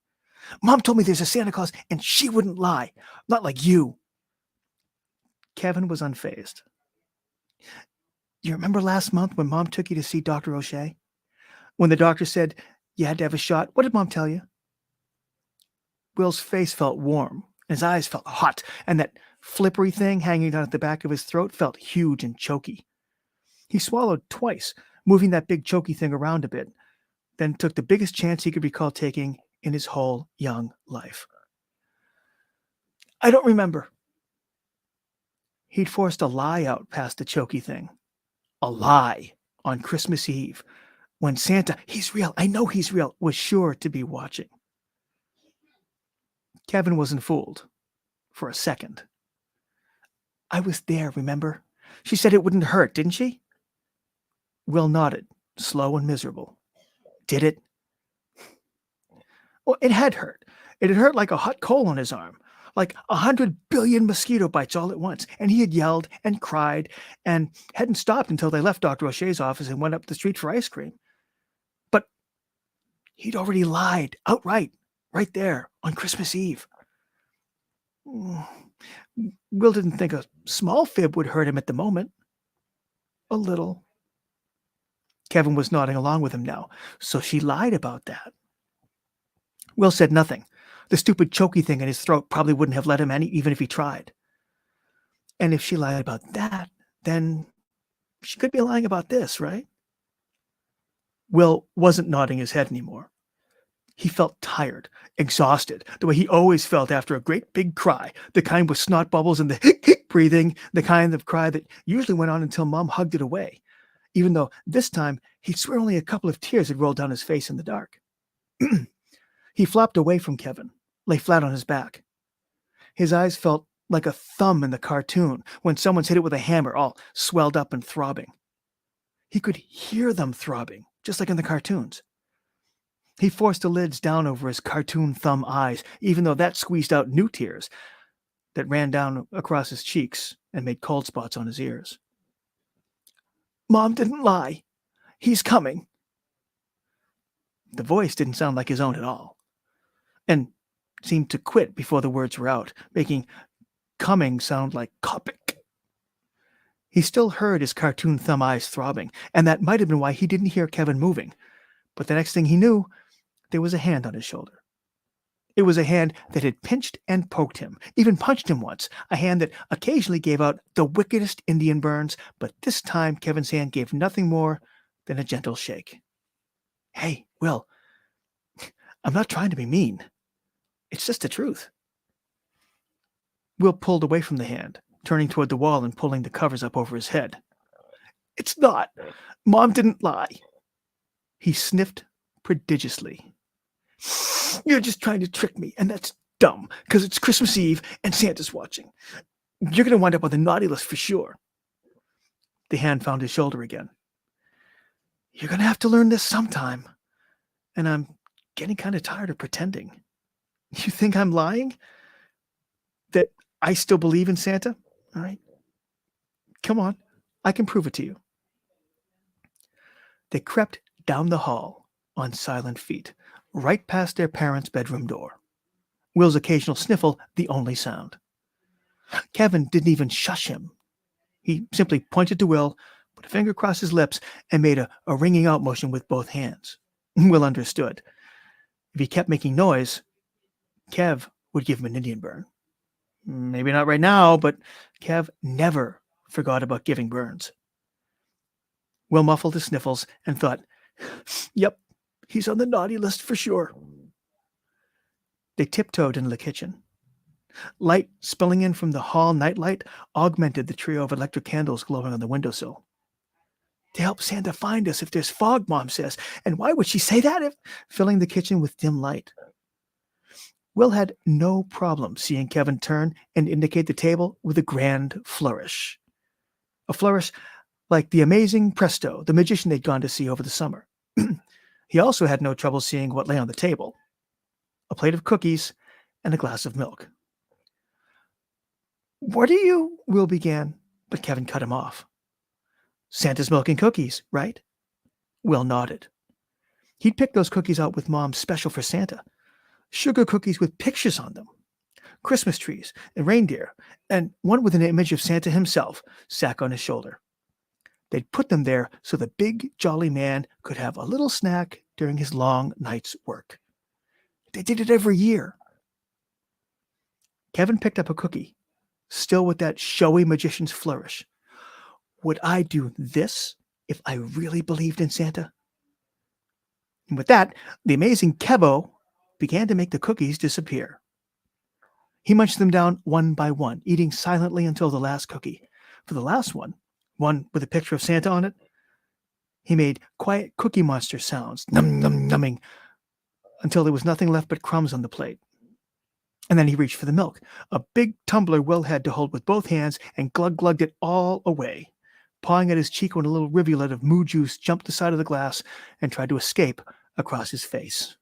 Mom told me there's a Santa Claus, and she wouldn't lie. Not like you. Kevin was unfazed. You remember last month when Mom took you to see Dr. O'Shea? When the doctor said you had to have a shot, what did Mom tell you? Will's face felt warm, and his eyes felt hot, and that flippery thing hanging down at the back of his throat felt huge and choky. He swallowed twice, moving that big choky thing around a bit, then took the biggest chance he could recall taking in his whole young life. I don't remember. He'd forced a lie out past the choky thing. A lie on Christmas Eve, when Santa, he's real, I know he's real, was sure to be watching. Kevin wasn't fooled for a second. I was there, remember? She said it wouldn't hurt, didn't she? Will nodded, slow and miserable. Did it? Well, it had hurt. It had hurt like a hot coal on his arm, like 100 billion mosquito bites all at once. And he had yelled and cried and hadn't stopped until they left Dr. O'Shea's office and went up the street for ice cream. But he'd already lied outright, right there on Christmas Eve. Will didn't think a small fib would hurt him at the moment. A little. Kevin was nodding along with him now. So she lied about that. Will said nothing. The stupid choky thing in his throat probably wouldn't have let him any, even if he tried. And if she lied about that, then she could be lying about this, right? Will wasn't nodding his head anymore. He felt tired, exhausted, the way he always felt after a great big cry, the kind with snot bubbles and the breathing, the kind of cry that usually went on until Mom hugged it away, even though this time he'd swear only a couple of tears had rolled down his face in the dark. He flopped away from Kevin, lay flat on his back. His eyes felt like a thumb in the cartoon when someone's hit it with a hammer, all swelled up and throbbing. He could hear them throbbing, just like in the cartoons. He forced the lids down over his cartoon thumb eyes, even though that squeezed out new tears that ran down across his cheeks and made cold spots on his ears. Mom didn't lie. He's coming. The voice didn't sound like his own at all, and seemed to quit before the words were out, making coming sound like Kopic. He still heard his cartoon thumb eyes throbbing, and that might have been why he didn't hear Kevin moving. But the next thing he knew, there was a hand on his shoulder. It was a hand that had pinched and poked him, even punched him once, a hand that occasionally gave out the wickedest Indian burns, but this time Kevin's hand gave nothing more than a gentle shake. Hey, Will, I'm not trying to be mean. It's just the truth. Will pulled away from the hand, turning toward the wall and pulling the covers up over his head. It's not. Mom didn't lie. He sniffed prodigiously. You're just trying to trick me, and that's dumb, because it's Christmas Eve and Santa's watching. You're going to wind up on the naughty list for sure. The hand found his shoulder again. You're going to have to learn this sometime, and I'm getting kind of tired of pretending. You think I'm lying? That I still believe in Santa? All right. Come on, I can prove it to you. They crept down the hall on silent feet, right past their parents' bedroom door. Will's occasional sniffle the only sound. Kevin didn't even shush him. He simply pointed to Will, put a finger across his lips, and made a ringing out motion with both hands. Will understood. If he kept making noise, Kev would give him an Indian burn. Maybe not right now, but Kev never forgot about giving burns. Will muffled his sniffles and thought, Yep, he's on the naughty list for sure. They tiptoed into the kitchen. Light spilling in from the hall nightlight augmented the trio of electric candles glowing on the windowsill. To help Santa find us if there's fog, Mom says. And why would she say that if filling the kitchen with dim light? Will had no problem seeing Kevin turn and indicate the table with a grand flourish. A flourish like the amazing Presto, the magician they'd gone to see over the summer. He also had no trouble seeing what lay on the table. A plate of cookies and a glass of milk. What are you? Will began, but Kevin cut him off. Santa's milk and cookies, right? Will nodded. He'd picked those cookies out with Mom's special for Santa. Sugar cookies with pictures on them. Christmas trees and reindeer, and one with an image of Santa himself, sack on his shoulder. They'd put them there so the big, jolly man could have a little snack during his long night's work. They did it every year. Kevin picked up a cookie, still with that showy magician's flourish. Would I do this if I really believed in Santa? And with that, the amazing Kevo began to make the cookies disappear. He munched them down one by one, eating silently until the last cookie. For the last one with a picture of Santa on it, he made quiet Cookie Monster sounds, numbing, until there was nothing left but crumbs on the plate. And then he reached for the milk, a big tumbler Will had to hold with both hands, and glugged it all away, pawing at his cheek when a little rivulet of moo juice jumped the side of the glass and tried to escape across his face.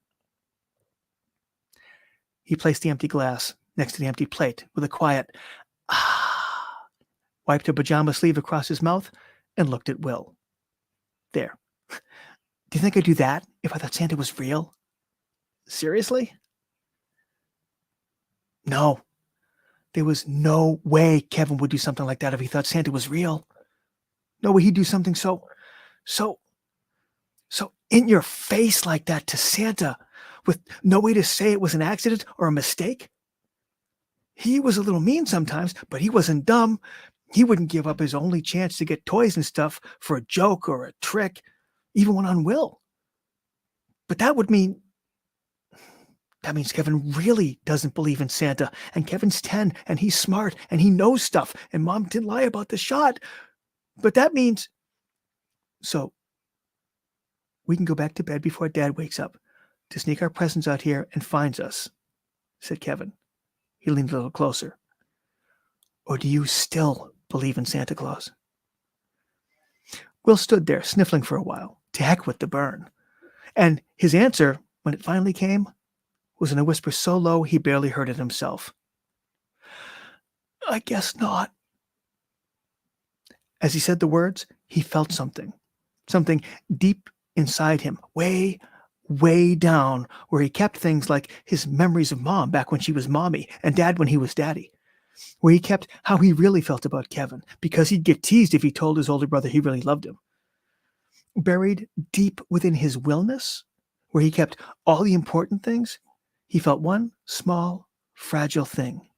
He placed the empty glass next to the empty plate with a quiet, ah, wiped a pajama sleeve across his mouth, and looked at Will. There. Do you think I'd do that if I thought Santa was real? Seriously? No. There was no way Kevin would do something like that if he thought Santa was real. No way he'd do something so in your face like that to Santa, with no way to say it was an accident or a mistake. He was a little mean sometimes, but he wasn't dumb. He wouldn't give up his only chance to get toys and stuff for a joke or a trick, even one on Will. But that means Kevin really doesn't believe in Santa, and Kevin's 10, and he's smart, and he knows stuff, and Mom didn't lie about the shot. But that means... So, we can go back to bed before Dad wakes up to sneak our presents out here and finds us, said Kevin. He leaned a little closer. Or do you still believe in Santa Claus? Will stood there, sniffling for a while. To heck with the burn. And his answer, when it finally came, was in a whisper so low he barely heard it himself. I guess not. As he said the words, he felt something deep inside him, way, way down, where he kept things like his memories of Mom back when she was Mommy and Dad when he was Daddy, where he kept how he really felt about Kevin, because he'd get teased if he told his older brother he really loved him. Buried deep within his willness, where he kept all the important things, he felt one small, fragile thing,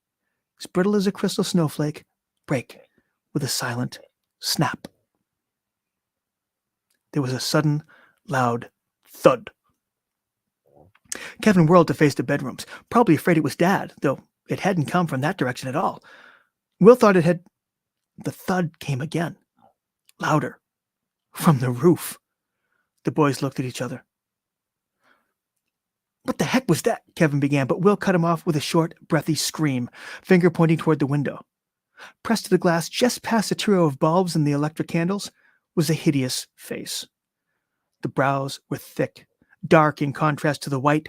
as brittle as a crystal snowflake, break with a silent snap. There was a sudden, loud thud. Kevin whirled to face the bedrooms, probably afraid it was Dad, though it hadn't come from that direction at all. Will thought it had... The thud came again, louder, from the roof. The boys looked at each other. What the heck was that? Kevin began, but Will cut him off with a short, breathy scream, finger pointing toward the window. Pressed to the glass just past the trio of bulbs and the electric candles was a hideous face. The brows were thick, dark in contrast to the white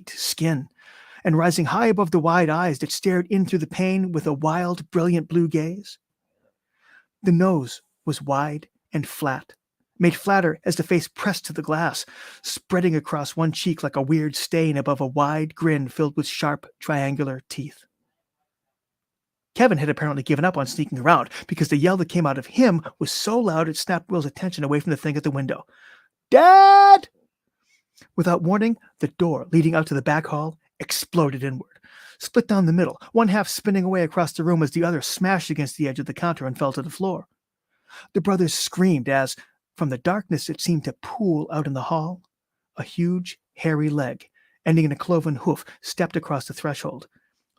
skin, and rising high above the wide eyes that stared in through the pane with a wild, brilliant blue gaze. The nose was wide and flat, made flatter as the face pressed to the glass, spreading across one cheek like a weird stain above a wide grin filled with sharp, triangular teeth. Kevin had apparently given up on sneaking around because the yell that came out of him was so loud it snapped Will's attention away from the thing at the window. Dad! Without warning, the door leading out to the back hall exploded inward, split down the middle, one half spinning away across the room as the other smashed against the edge of the counter and fell to the floor. The brothers screamed as, From the darkness it seemed to pool out in the hall. A huge, hairy leg, ending in a cloven hoof, stepped across the threshold,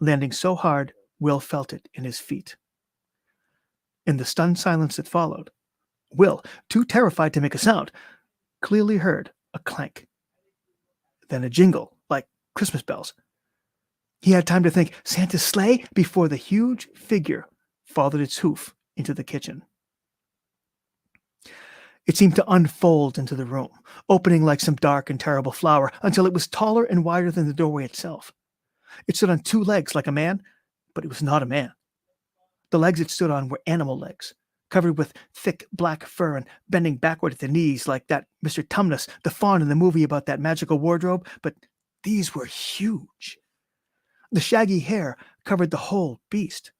landing so hard Will felt it in his feet. In the stunned silence that followed, Will, too terrified to make a sound, clearly heard a clank, then a jingle like Christmas bells. He had time to think Santa's sleigh before the huge figure followed its hoof into the kitchen. It seemed to unfold into the room, opening like some dark and terrible flower until it was taller and wider than the doorway itself. It stood on 2 legs like a man, but it was not a man. The legs it stood on were animal legs, covered with thick black fur and bending backward at the knees like that Mr. Tumnus, the faun in the movie about that magical wardrobe, but these were huge. The shaggy hair covered the whole beast.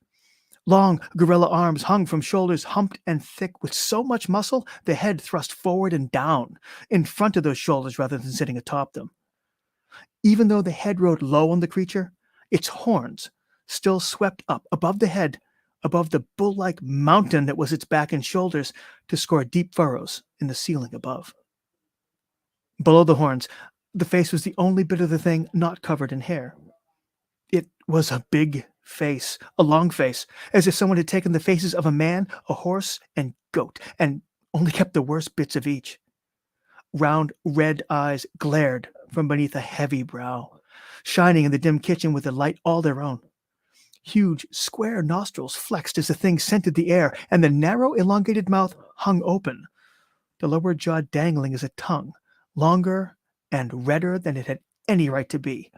Long gorilla arms hung from shoulders humped and thick with so much muscle, the head thrust forward and down, in front of those shoulders rather than sitting atop them. Even though the head rode low on the creature, its horns still swept up above the head, above the bull-like mountain that was its back and shoulders, to score deep furrows in the ceiling above. Below the horns, the face was the only bit of the thing not covered in hair. It was a big face, a long face, as if someone had taken the faces of a man, a horse, and goat, and only kept the worst bits of each. Round red eyes glared from beneath a heavy brow, shining in the dim kitchen with a light all their own. Huge, square nostrils flexed as the thing scented the air, and the narrow, elongated mouth hung open, the lower jaw dangling as a tongue, longer and redder than it had any right to be,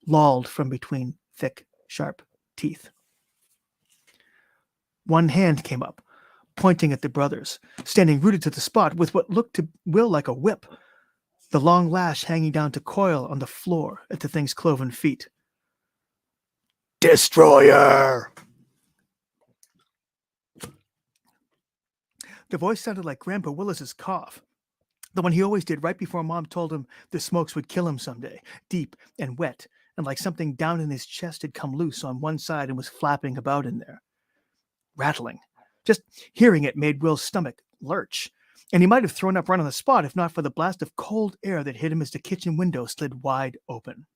lolled from between thick, sharp teeth. One hand came up, pointing at the brothers, standing rooted to the spot with what looked to Will like a whip, the long lash hanging down to coil on the floor at the thing's cloven feet. Destroyer! The voice sounded like Grandpa Willis's cough, the one he always did right before Mom told him the smokes would kill him someday, deep and wet, and like something down in his chest had come loose on one side and was flapping about in there. Rattling. Just hearing it made Will's stomach lurch, and he might have thrown up right on the spot if not for the blast of cold air that hit him as the kitchen window slid wide open.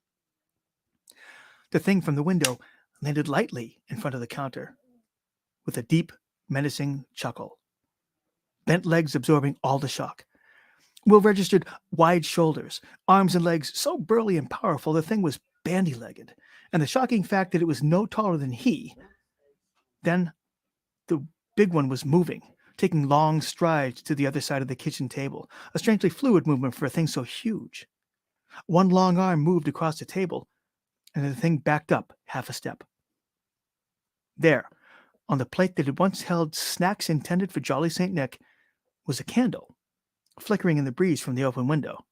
The thing from the window landed lightly in front of the counter, with a deep, menacing chuckle. Bent legs absorbing all the shock. Will registered wide shoulders, arms and legs so burly and powerful the thing was bandy-legged, and the shocking fact that it was no taller than he. Then the big one was moving, taking long strides to the other side of the kitchen table, a strangely fluid movement for a thing so huge. One long arm moved across the table, and the thing backed up half a step. There, on the plate that had once held snacks intended for Jolly St. Nick, was a candle, flickering in the breeze from the open window.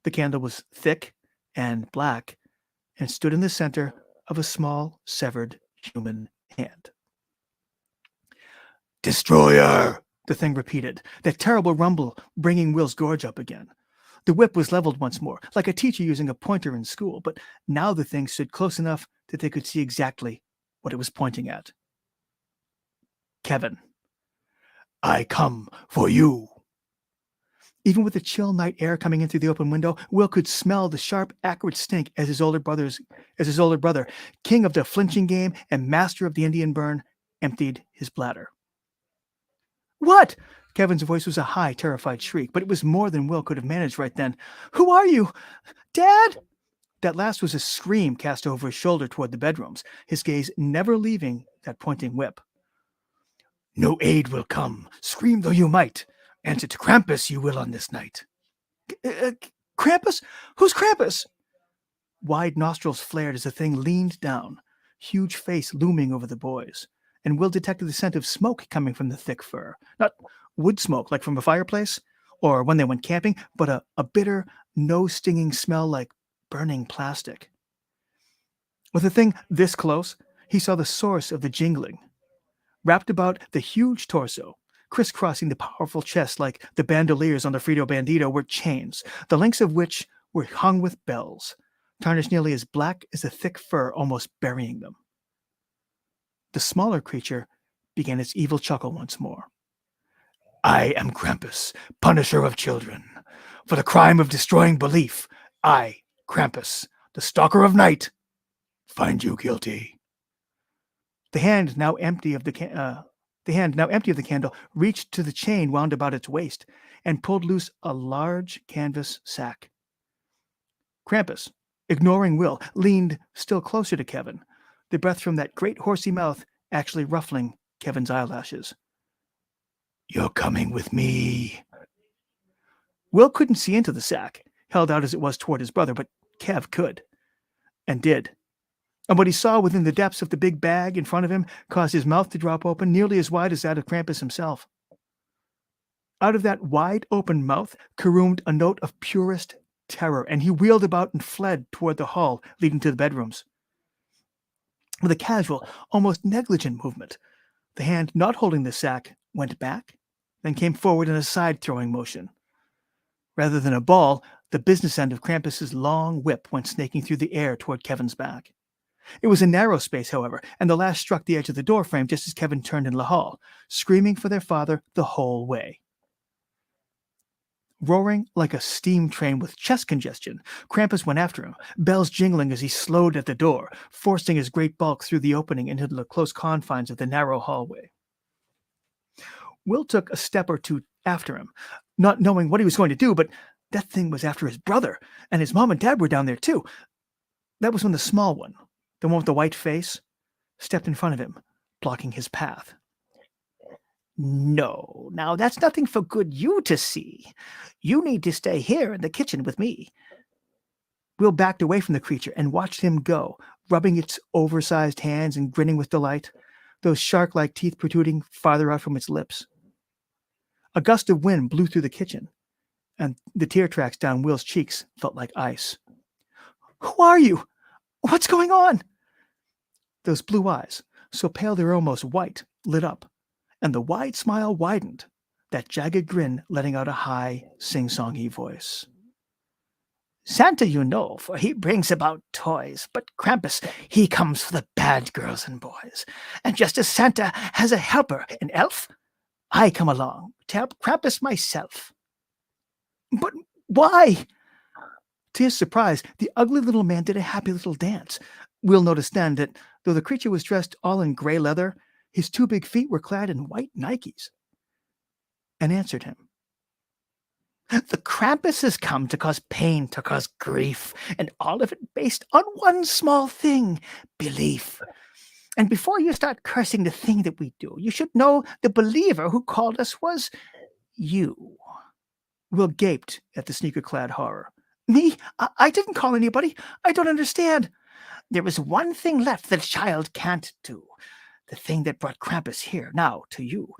The candle was thick and black and stood in the center of a small, severed human hand. Destroyer! The thing repeated, that terrible rumble bringing Will's gorge up again. The whip was leveled once more, like a teacher using a pointer in school, but now the thing stood close enough that they could see exactly what it was pointing at. Kevin. I come for you. Even with the chill night air coming in through the open window, Will could smell the sharp, acrid stink as his older brother, king of the flinching game and master of the Indian burn, emptied his bladder. What? Kevin's voice was a high, terrified shriek, but it was more than Will could have managed right then. Who are you? Dad? That last was a scream cast over his shoulder toward the bedrooms, his gaze never leaving that pointing whip. No aid will come, scream though you might. Answer to Krampus you will on this night. Krampus? Who's Krampus? Wide nostrils flared as the thing leaned down, huge face looming over the boys, and Will detected the scent of smoke coming from the thick fur. Not wood smoke like from a fireplace, or when they went camping, but a bitter, nose-stinging smell like burning plastic. With the thing this close, he saw the source of the jingling. Wrapped about the huge torso, crisscrossing the powerful chest like the bandoliers on the Frito Bandito, were chains, the links of which were hung with bells, tarnished nearly as black as the thick fur almost burying them. The smaller creature began its evil chuckle once more. I am Krampus, punisher of children. For the crime of destroying belief, I, Krampus, the stalker of night, find you guilty. The hand, now empty of the candle, reached to the chain wound about its waist and pulled loose a large canvas sack. Krampus, ignoring Will, leaned still closer to Kevin, the breath from that great horsey mouth actually ruffling Kevin's eyelashes. You're coming with me. Will couldn't see into the sack, held out as it was toward his brother, but Kev could, and did. And what he saw within the depths of the big bag in front of him caused his mouth to drop open nearly as wide as that of Krampus himself. Out of that wide-open mouth caroomed a note of purest terror, and he wheeled about and fled toward the hall leading to the bedrooms. With a casual, almost negligent movement, the hand not holding the sack went back, then came forward in a side-throwing motion. Rather than a ball, the business end of Krampus's long whip went snaking through the air toward Kevin's back. It was a narrow space, however, and the lash struck the edge of the doorframe just as Kevin turned in the hall, screaming for their father the whole way. Roaring like a steam train with chest congestion, Krampus went after him, bells jingling as he slowed at the door, forcing his great bulk through the opening into the close confines of the narrow hallway. Will took a step or two after him, not knowing what he was going to do, but that thing was after his brother, and his mom and dad were down there too. That was when the small one, the one with the white face, stepped in front of him, blocking his path. No, now that's nothing for good you to see. You need to stay here in the kitchen with me. Will backed away from the creature and watched him go, rubbing its oversized hands and grinning with delight, those shark-like teeth protruding farther out from its lips. A gust of wind blew through the kitchen, and the tear tracks down Will's cheeks felt like ice. Who are you? What's going on? Those blue eyes, so pale they were almost white, lit up, and the wide smile widened, that jagged grin letting out a high, sing-songy voice. Santa you know, for he brings about toys, but Krampus, he comes for the bad girls and boys. And just as Santa has a helper, an elf, I come along to help Krampus myself. But why? To his surprise, the ugly little man did a happy little dance. Will noticed then that though the creature was dressed all in gray leather, his two big feet were clad in white Nikes, and answered him. The Krampus has come to cause pain, to cause grief, and all of it based on one small thing, belief. And before you start cursing the thing that we do, you should know the believer who called us was you. Will gaped at the sneaker-clad horror. Me? I didn't call anybody. I don't understand. There is one thing left that a child can't do. The thing that brought Krampus here, now, to you.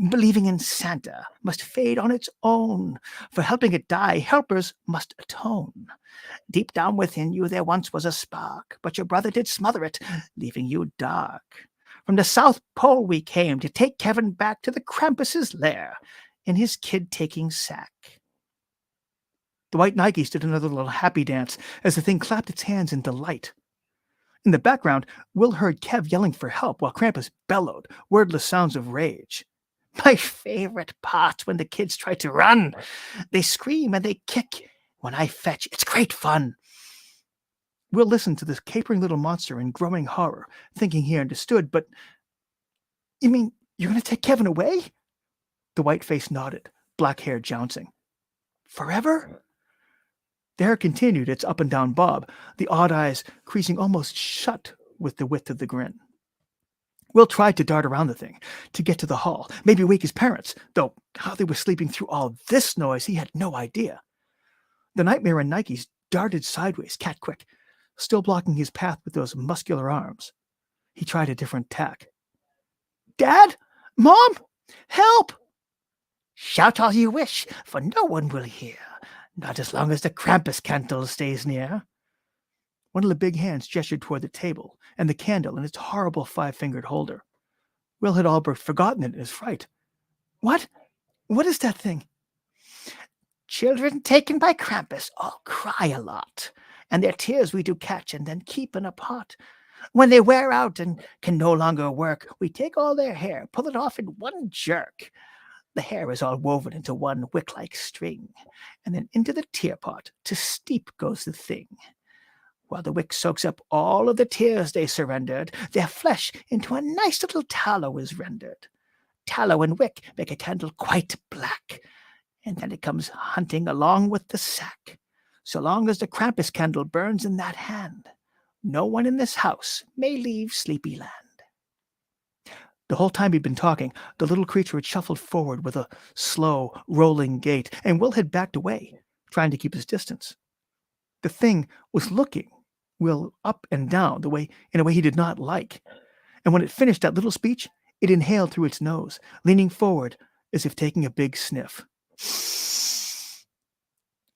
Believing in Santa must fade on its own. For helping it die, helpers must atone. Deep down within you there once was a spark, but your brother did smother it, leaving you dark. From the South Pole we came to take Kevin back to the Krampus's lair in his kid-taking sack. The white Nikes did another little happy dance as the thing clapped its hands in delight. In the background, Will heard Kev yelling for help while Krampus bellowed, wordless sounds of rage. My favorite part when the kids try to run. They scream and they kick. When I fetch, it's great fun. Will listened to this capering little monster in growing horror, thinking he understood, but... You mean you're going to take Kevin away? The white face nodded, black hair jouncing. Forever? The hair continued its up and down bob, the odd eyes creasing almost shut with the width of the grin. Will tried to dart around the thing, to get to the hall, maybe wake his parents, though how they were sleeping through all this noise he had no idea. The nightmare in Nikes darted sideways, cat-quick, still blocking his path with those muscular arms. He tried a different tack. Dad? Mom? Help! Shout all you wish, for no one will hear. Not as long as the Krampus candle stays near. One of the big hands gestured toward the table, and the candle in its horrible 5-fingered holder. Will had all but forgotten it in his fright. What? What is that thing? Children taken by Krampus all cry a lot, and their tears we do catch and then keep in a pot. When they wear out and can no longer work, we take all their hair, pull it off in one jerk. The hair is all woven into one wick-like string, and then into the tear pot to steep goes the thing. While the wick soaks up all of the tears they surrendered, their flesh into a nice little tallow is rendered. Tallow and wick make a candle quite black, and then it comes hunting along with the sack. So long as the Krampus candle burns in that hand, no one in this house may leave Sleepy Land. The whole time he'd been talking, the little creature had shuffled forward with a slow, rolling gait, and Will had backed away, trying to keep his distance. The thing was looking Will up and down in a way he did not like, and when it finished that little speech, it inhaled through its nose, leaning forward as if taking a big sniff.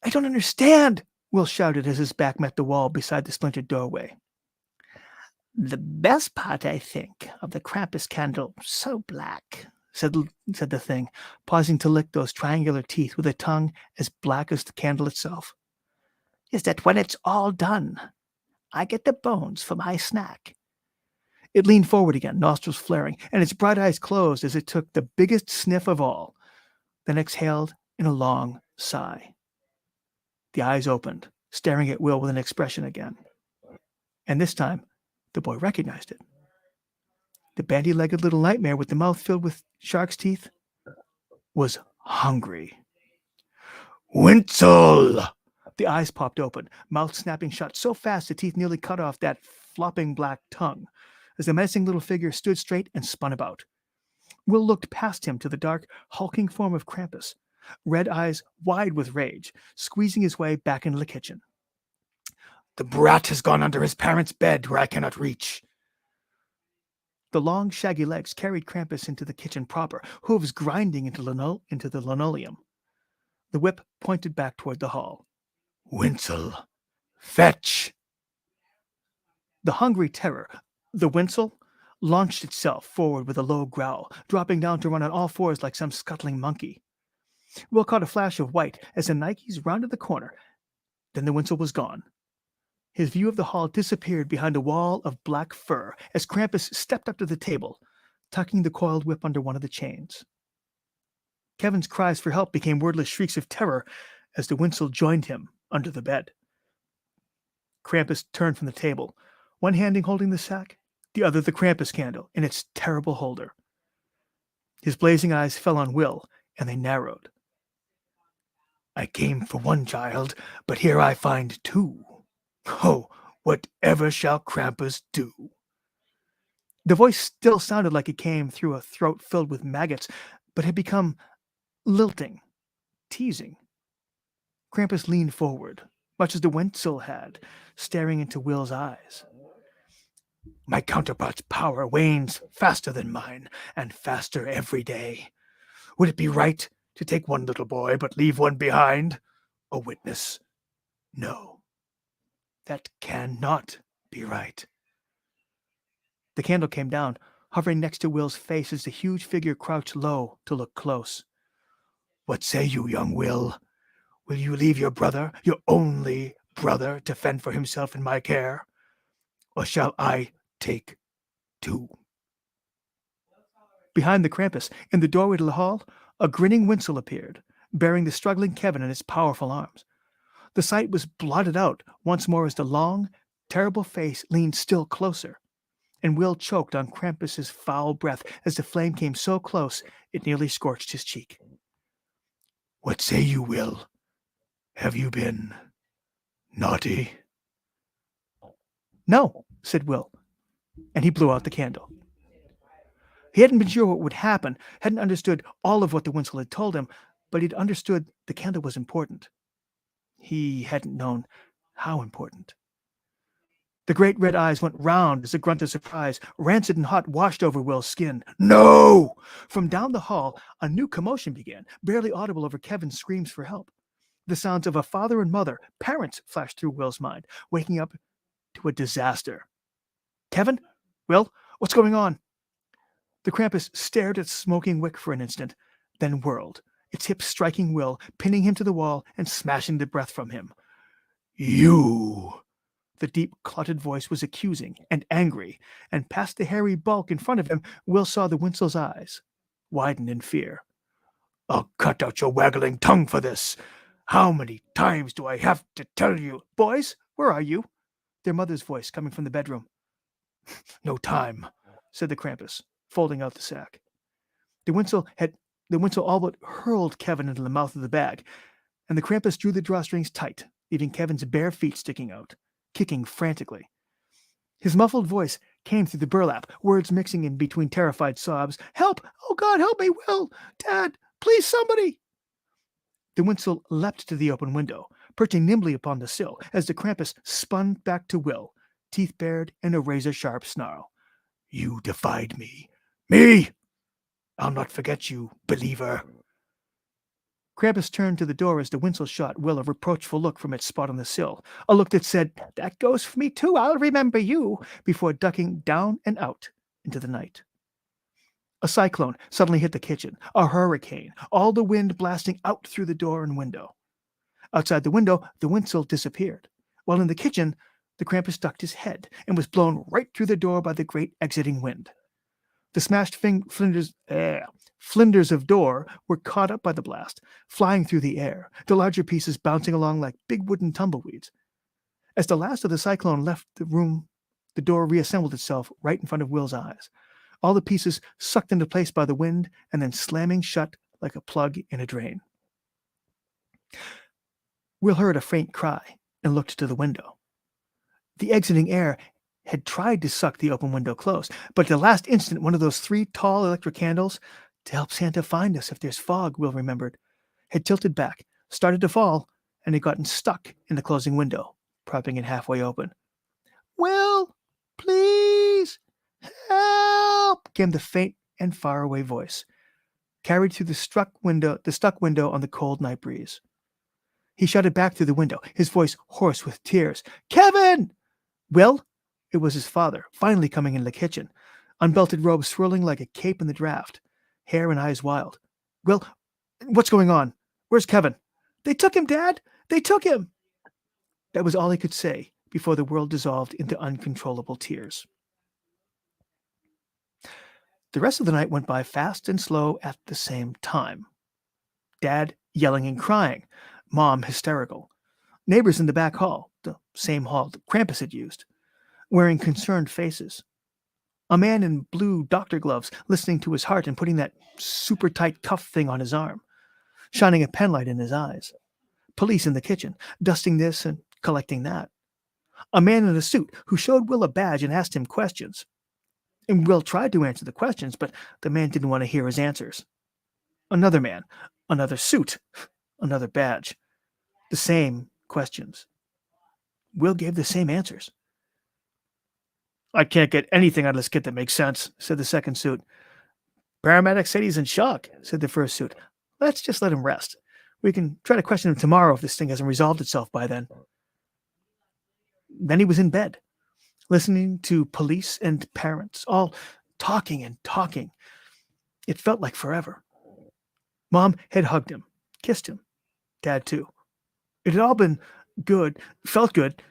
"I don't understand," Will shouted as his back met the wall beside the splintered doorway. "The best part, I think, of the Krampus candle so black," said the thing, pausing to lick those triangular teeth with a tongue as black as the candle itself, "is that when it's all done, I get the bones for my snack." It leaned forward again, nostrils flaring, and its bright eyes closed as it took the biggest sniff of all, then exhaled in a long sigh. The eyes opened, staring at Will with an expression again. And this time, the boy recognized it. The bandy-legged little nightmare with the mouth filled with shark's teeth was hungry. "Winsel!" The eyes popped open, mouth snapping shut so fast the teeth nearly cut off that flopping black tongue, as the menacing little figure stood straight and spun about. Will looked past him to the dark, hulking form of Krampus, red eyes wide with rage, squeezing his way back into the kitchen. "The brat has gone under his parents' bed where I cannot reach." The long, shaggy legs carried Krampus into the kitchen proper, hooves grinding into the linoleum. The whip pointed back toward the hall. "Winsel, fetch!" The hungry terror, the Winsel, launched itself forward with a low growl, dropping down to run on all fours like some scuttling monkey. Will caught a flash of white as the Nikes rounded the corner. Then the Winsel was gone. His view of the hall disappeared behind a wall of black fur as Krampus stepped up to the table, tucking the coiled whip under one of the chains. Kevin's cries for help became wordless shrieks of terror as the Winsel joined him under the bed. Krampus turned from the table, one hand holding the sack, the other the Krampus candle in its terrible holder. His blazing eyes fell on Will, and they narrowed. "I came for one child, but here I find two. Oh, whatever shall Krampus do?" The voice still sounded like it came through a throat filled with maggots, but had become lilting, teasing. Krampus leaned forward, much as the Wenzel had, staring into Will's eyes. "My counterpart's power wanes faster than mine, and faster every day. Would it be right to take one little boy, but leave one behind? A witness? No. That cannot be right." The candle came down, hovering next to Will's face as the huge figure crouched low to look close. "What say you, young Will? Will you leave your brother, your only brother, to fend for himself in my care? Or shall I take two?" Behind the Krampus, in the doorway to the hall, a grinning Winsel appeared, bearing the struggling Kevin in its powerful arms. The sight was blotted out once more as the long, terrible face leaned still closer, and Will choked on Krampus's foul breath as the flame came so close it nearly scorched his cheek. "What say you, Will? Have you been naughty?" "No," said Will, and he blew out the candle. He hadn't been sure what would happen, hadn't understood all of what the Winsel had told him, but he'd understood the candle was important. He hadn't known how important. The great red eyes went round as a grunt of surprise, rancid and hot, washed over Will's skin. "No!" From down the hall, a new commotion began, barely audible over Kevin's screams for help. The sounds of a father and mother, parents, flashed through Will's mind, waking up to a disaster. "Kevin? Will? What's going on?" The Krampus stared at the smoking wick for an instant, then whirled, its hips striking Will, pinning him to the wall and smashing the breath from him. "You!" The deep, clotted voice was accusing and angry, and past the hairy bulk in front of him, Will saw the Winsel's eyes, widen in fear. I'll cut out your waggling tongue for this. How many times do I have to tell you? Boys, where are you? Their mother's voice coming from the bedroom. No time, said the Krampus, folding out the sack. The Winsel all but hurled Kevin into the mouth of the bag, and the Krampus drew the drawstrings tight, leaving Kevin's bare feet sticking out, kicking frantically. His muffled voice came through the burlap, words mixing in between terrified sobs. Help! Oh, God, help me, Will! Dad, please, somebody! The Winsel leapt to the open window, perching nimbly upon the sill, as the Krampus spun back to Will, teeth bared in a razor-sharp snarl. You defied me. Me! I'll not forget you, believer. Krampus turned to the door as the Winsel shot Will a reproachful look from its spot on the sill, a look that said, That goes for me too, I'll remember you, before ducking down and out into the night. A cyclone suddenly hit the kitchen, a hurricane, all the wind blasting out through the door and window. Outside the window, the Winsel disappeared, while in the kitchen, the Krampus ducked his head and was blown right through the door by the great exiting wind. The smashed flinders of door were caught up by the blast, flying through the air, the larger pieces bouncing along like big wooden tumbleweeds. As the last of the cyclone left the room, the door reassembled itself right in front of Will's eyes, all the pieces sucked into place by the wind and then slamming shut like a plug in a drain. Will heard a faint cry and looked to the window. The exiting air had tried to suck the open window closed, but at the last instant, one of those 3 tall electric candles, to help Santa find us if there's fog, Will remembered, had tilted back, started to fall, and had gotten stuck in the closing window, propping it halfway open. Will, please, help, came the faint and faraway voice, carried through the stuck window on the cold night breeze. He shouted back through the window, his voice hoarse with tears. Kevin! Will? It was his father, finally coming into the kitchen, unbelted robe swirling like a cape in the draft, hair and eyes wild. Will, what's going on? Where's Kevin? They took him, Dad! They took him! That was all he could say before the world dissolved into uncontrollable tears. The rest of the night went by fast and slow at the same time. Dad yelling and crying, Mom hysterical, neighbors in the back hall, the same hall that Krampus had used, wearing concerned faces. A man in blue doctor gloves listening to his heart and putting that super tight cuff thing on his arm, shining a penlight in his eyes. Police in the kitchen, dusting this and collecting that. A man in a suit who showed Will a badge and asked him questions. And Will tried to answer the questions, but the man didn't want to hear his answers. Another man, another suit, another badge. The same questions. Will gave the same answers. I can't get anything out of this kid that makes sense, said the second suit. Paramedic said he's in shock, said the first suit. Let's just let him rest. We can try to question him tomorrow if this thing hasn't resolved itself by then. Then he was in bed, listening to police and parents, all talking and talking. It felt like forever. Mom had hugged him, kissed him. Dad, too. It had all been good, felt good,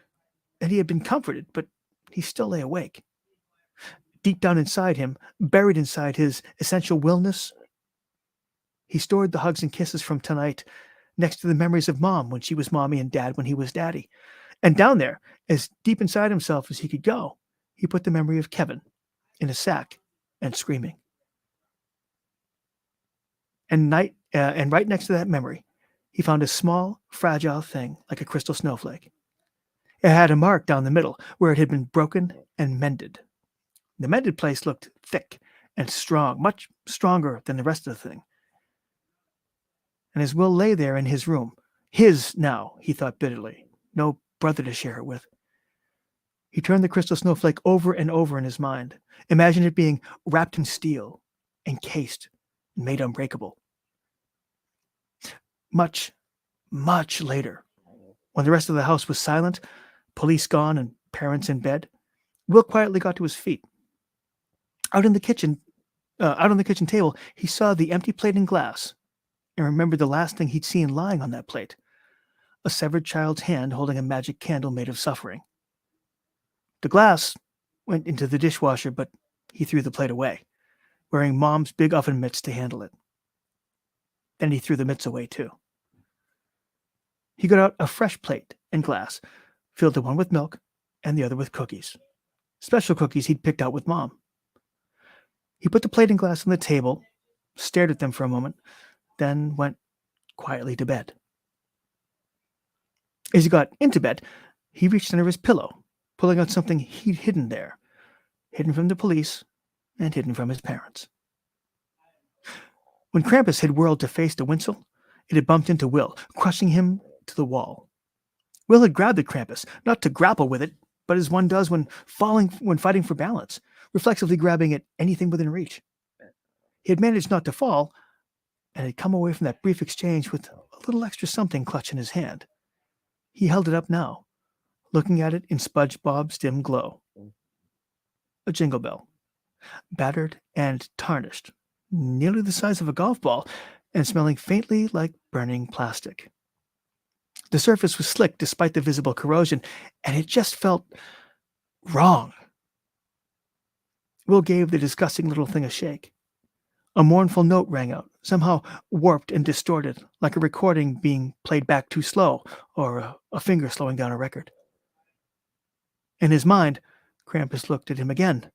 and he had been comforted, but he still lay awake. Deep down inside him, buried inside his essential willness, he stored the hugs and kisses from tonight next to the memories of Mom when she was Mommy and Dad when he was Daddy. And down there, as deep inside himself as he could go, he put the memory of Kevin in a sack and screaming. And right next to that memory, he found a small, fragile thing like a crystal snowflake. It had a mark down the middle where it had been broken and mended. The mended place looked thick and strong, much stronger than the rest of the thing. And as Will lay there in his room, his now, he thought bitterly, no brother to share it with, he turned the crystal snowflake over and over in his mind, imagined it being wrapped in steel, encased, and made unbreakable. Much, much later, when the rest of the house was silent, police gone and parents in bed, Will quietly got to his feet. Out on the kitchen table, he saw the empty plate and glass, and remembered the last thing he'd seen lying on that plate, a severed child's hand holding a magic candle made of suffering. The glass went into the dishwasher, but he threw the plate away, wearing Mom's big oven mitts to handle it. Then he threw the mitts away too. He got out a fresh plate and glass, filled the one with milk and the other with cookies. Special cookies he'd picked out with Mom. He put the plate and glass on the table, stared at them for a moment, then went quietly to bed. As he got into bed, he reached under his pillow, pulling out something he'd hidden there, hidden from the police and hidden from his parents. When Krampus had whirled to face the Winsel, it had bumped into Will, crushing him to the wall. Will had grabbed the Krampus, not to grapple with it, but as one does when fighting for balance, reflexively grabbing at anything within reach. He had managed not to fall, and had come away from that brief exchange with a little extra something clutched in his hand. He held it up now, looking at it in Spudge Bob's dim glow. A jingle bell, battered and tarnished, nearly the size of a golf ball, and smelling faintly like burning plastic. The surface was slick despite the visible corrosion, and it just felt wrong. Will gave the disgusting little thing a shake. A mournful note rang out, somehow warped and distorted, like a recording being played back too slow, or a finger slowing down a record. In his mind, Krampus looked at him again,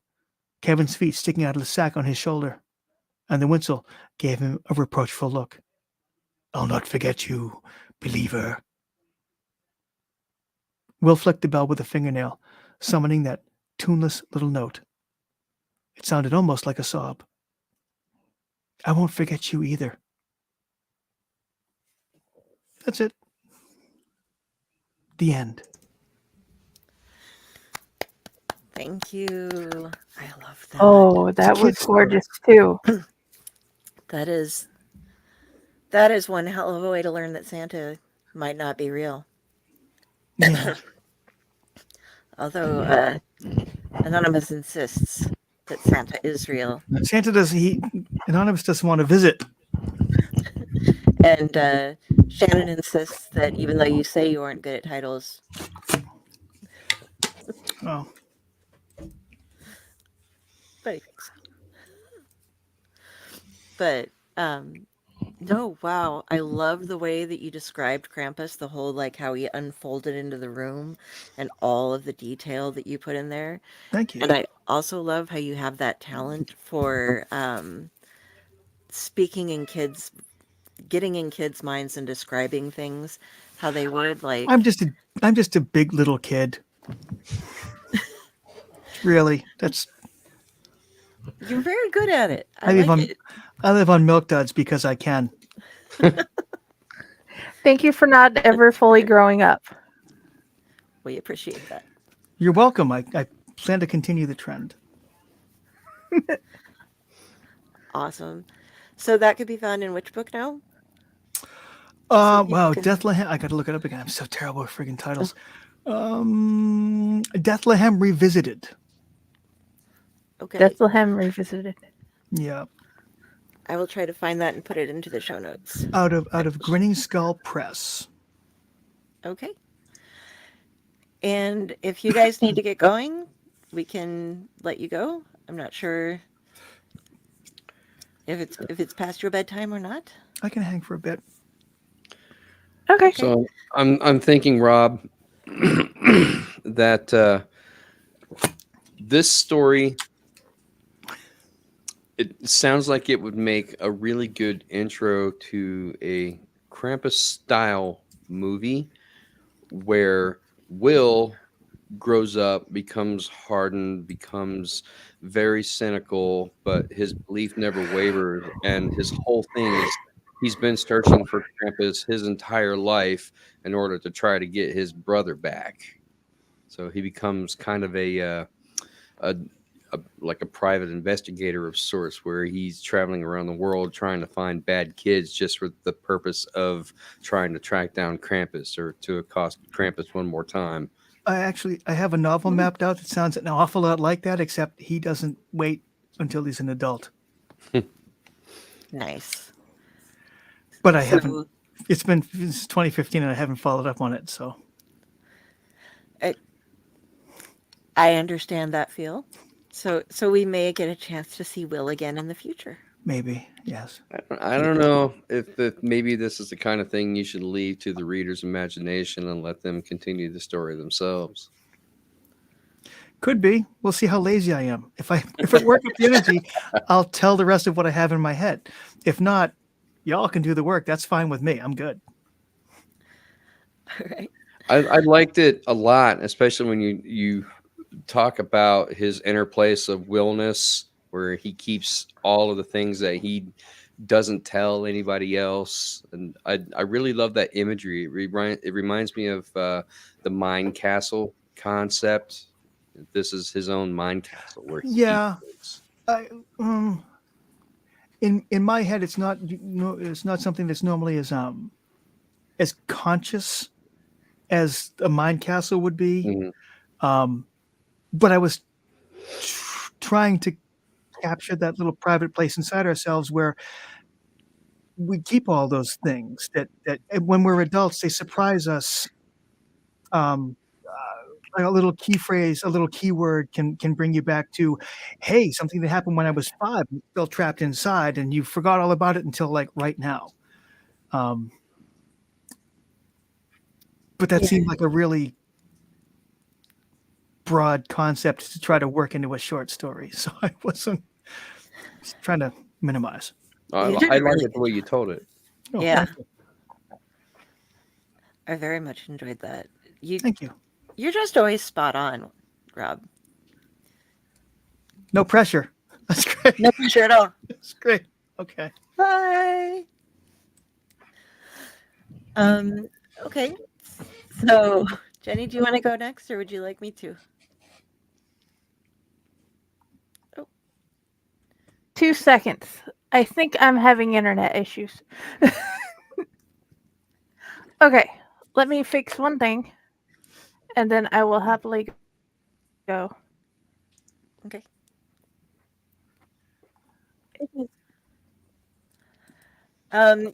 Kevin's feet sticking out of the sack on his shoulder, and the Winsel gave him a reproachful look. "I'll not forget you, believer." Will flicked the bell with a fingernail, summoning that tuneless little note. It sounded almost like a sob. "I won't forget you either." That's it. The end. Thank you. I love that. Oh, that was kid's story. gorgeous too. That is one hell of a way to learn that Santa might not be real. Yeah. Although Anonymous insists that Santa is real. Anonymous doesn't want to visit. And Shannon insists that even though you say you aren't good at titles, Oh. but I think so. But no, wow. I love the way that you described Krampus, the whole like how he unfolded into the room and all of the detail that you put in there. Thank you. And I also love how you have that talent for speaking in kids, getting in kids' minds and describing things how they would like. I'm just a big little kid. Really, You're very good at it. I live on Milk Duds because I can. Thank you for not ever fully growing up. We appreciate that. You're welcome. I plan to continue the trend. Awesome. So that could be found in which book now? Wow, Deathlehem. I got to look it up again. I'm so terrible with friggin' titles. Deathlehem Revisited. Okay. Bethlehem Revisited. Yeah, I will try to find that and put it into the show notes. out of Grinning Skull Press. Okay. And if you guys need to get going, we can let you go. I'm not sure if it's past your bedtime or not. I can hang for a bit. Okay. So I'm thinking, Rob, that this story, it sounds like it would make a really good intro to a Krampus style movie where Will grows up, becomes hardened, becomes very cynical, but his belief never wavers, and his whole thing is he's been searching for Krampus his entire life in order to try to get his brother back. So he becomes kind of a like a private investigator of sorts, where he's traveling around the world trying to find bad kids just for the purpose of trying to track down Krampus or to accost Krampus one more time. I have a novel mapped out that sounds an awful lot like that, except he doesn't wait until he's an adult. Nice. But I haven't. It's been since 2015, and I haven't followed up on it. So I understand that feel. So we may get a chance to see Will again in the future. Maybe, yes. I don't know if maybe this is the kind of thing you should leave to the reader's imagination and let them continue the story themselves. Could be. We'll see how lazy I am. If it work up the energy, I'll tell the rest of what I have in my head. If not, y'all can do the work. That's fine with me. I'm good. All right. I liked it a lot, especially when you talk about his inner place of willness, where he keeps all of the things that he doesn't tell anybody else, and I really love that imagery. It reminds me of the mind castle concept. This is his own mind castle where he Yeah. keeps I, in my head, it's not something that's normally as conscious as a mind castle would be. Mhm. But I was trying to capture that little private place inside ourselves where we keep all those things that when we're adults, they surprise us. Like a little key phrase, a little keyword can bring you back to, hey, something that happened when I was 5, and still trapped inside, and you forgot all about it until like right now. But that seemed like a really broad concept to try to work into a short story, so I wasn't trying to minimize. I You did like really it the way you told it. Oh, Yeah. thank you. I very much enjoyed that. Thank you. You're just always spot on, Rob. No pressure. That's great. No pressure at all. That's great. Okay. Bye. Okay. So, Jenny, do you want to go next, or would you like me to? 2 seconds. I think I'm having internet issues. Okay, let me fix one thing, and then I will happily go. Okay.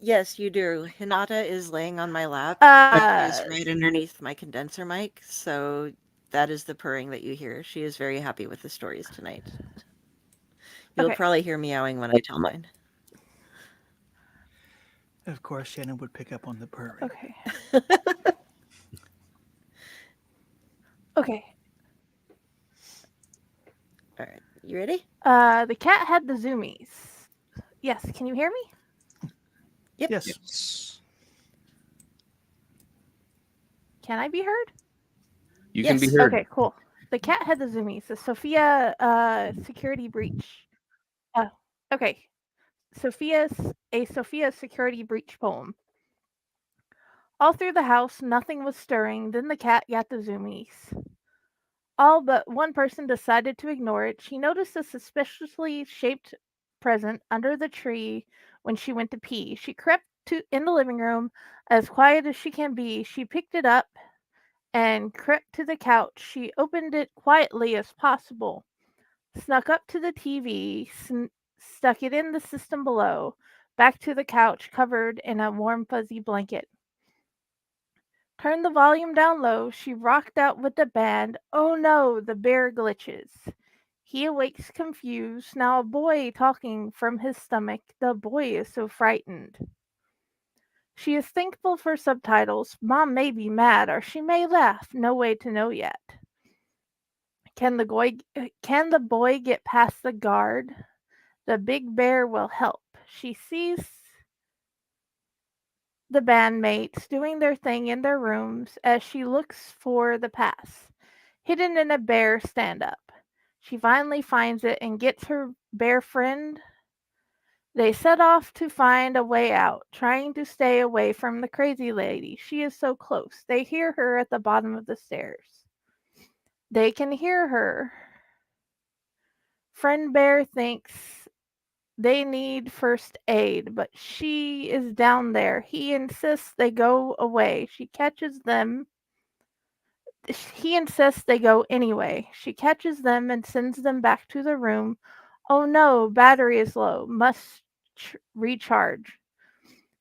Yes, you do. Hinata is laying on my lap. She is right underneath my condenser mic, so that is the purring that you hear. She is very happy with the stories tonight. You'll Okay. probably hear meowing when I tell mine. Of course, Shannon would pick up on the purring. Okay. Okay. All right, you ready? The cat had the zoomies. Yes, can you hear me? Yep. Yes. Can I be heard? You can be Yes. heard. Okay, cool. The cat had the zoomies. The Sophia security breach. Okay. A Sophia security breach poem. All through the house, nothing was stirring. Then the cat got the zoomies. All but one person decided to ignore it. She noticed a suspiciously shaped present under the tree when she went to pee. She crept in the living room, as quiet as she can be. She picked it up and crept to the couch. She opened it quietly as possible, snuck up to the TV, stuck it in the system below, back to the couch covered in a warm fuzzy blanket. Turned the volume down low. She rocked out with the band. Oh no, the bear glitches. He awakes confused. Now a boy talking from his stomach. The boy is so frightened. She is thankful for subtitles. Mom may be mad or she may laugh. No way to know yet. Can the boy get past the guard? The big bear will help. She sees the bandmates doing their thing in their rooms as she looks for the pass, hidden in a bear stand-up. She finally finds it and gets her bear friend. They set off to find a way out, trying to stay away from the crazy lady. She is so close. They hear her at the bottom of the stairs. They can hear her. Friend bear thinks they need first aid, but she is down there. He insists they go away. He insists they go anyway. She catches them and sends them back to the room. Oh no, battery is low. Must recharge.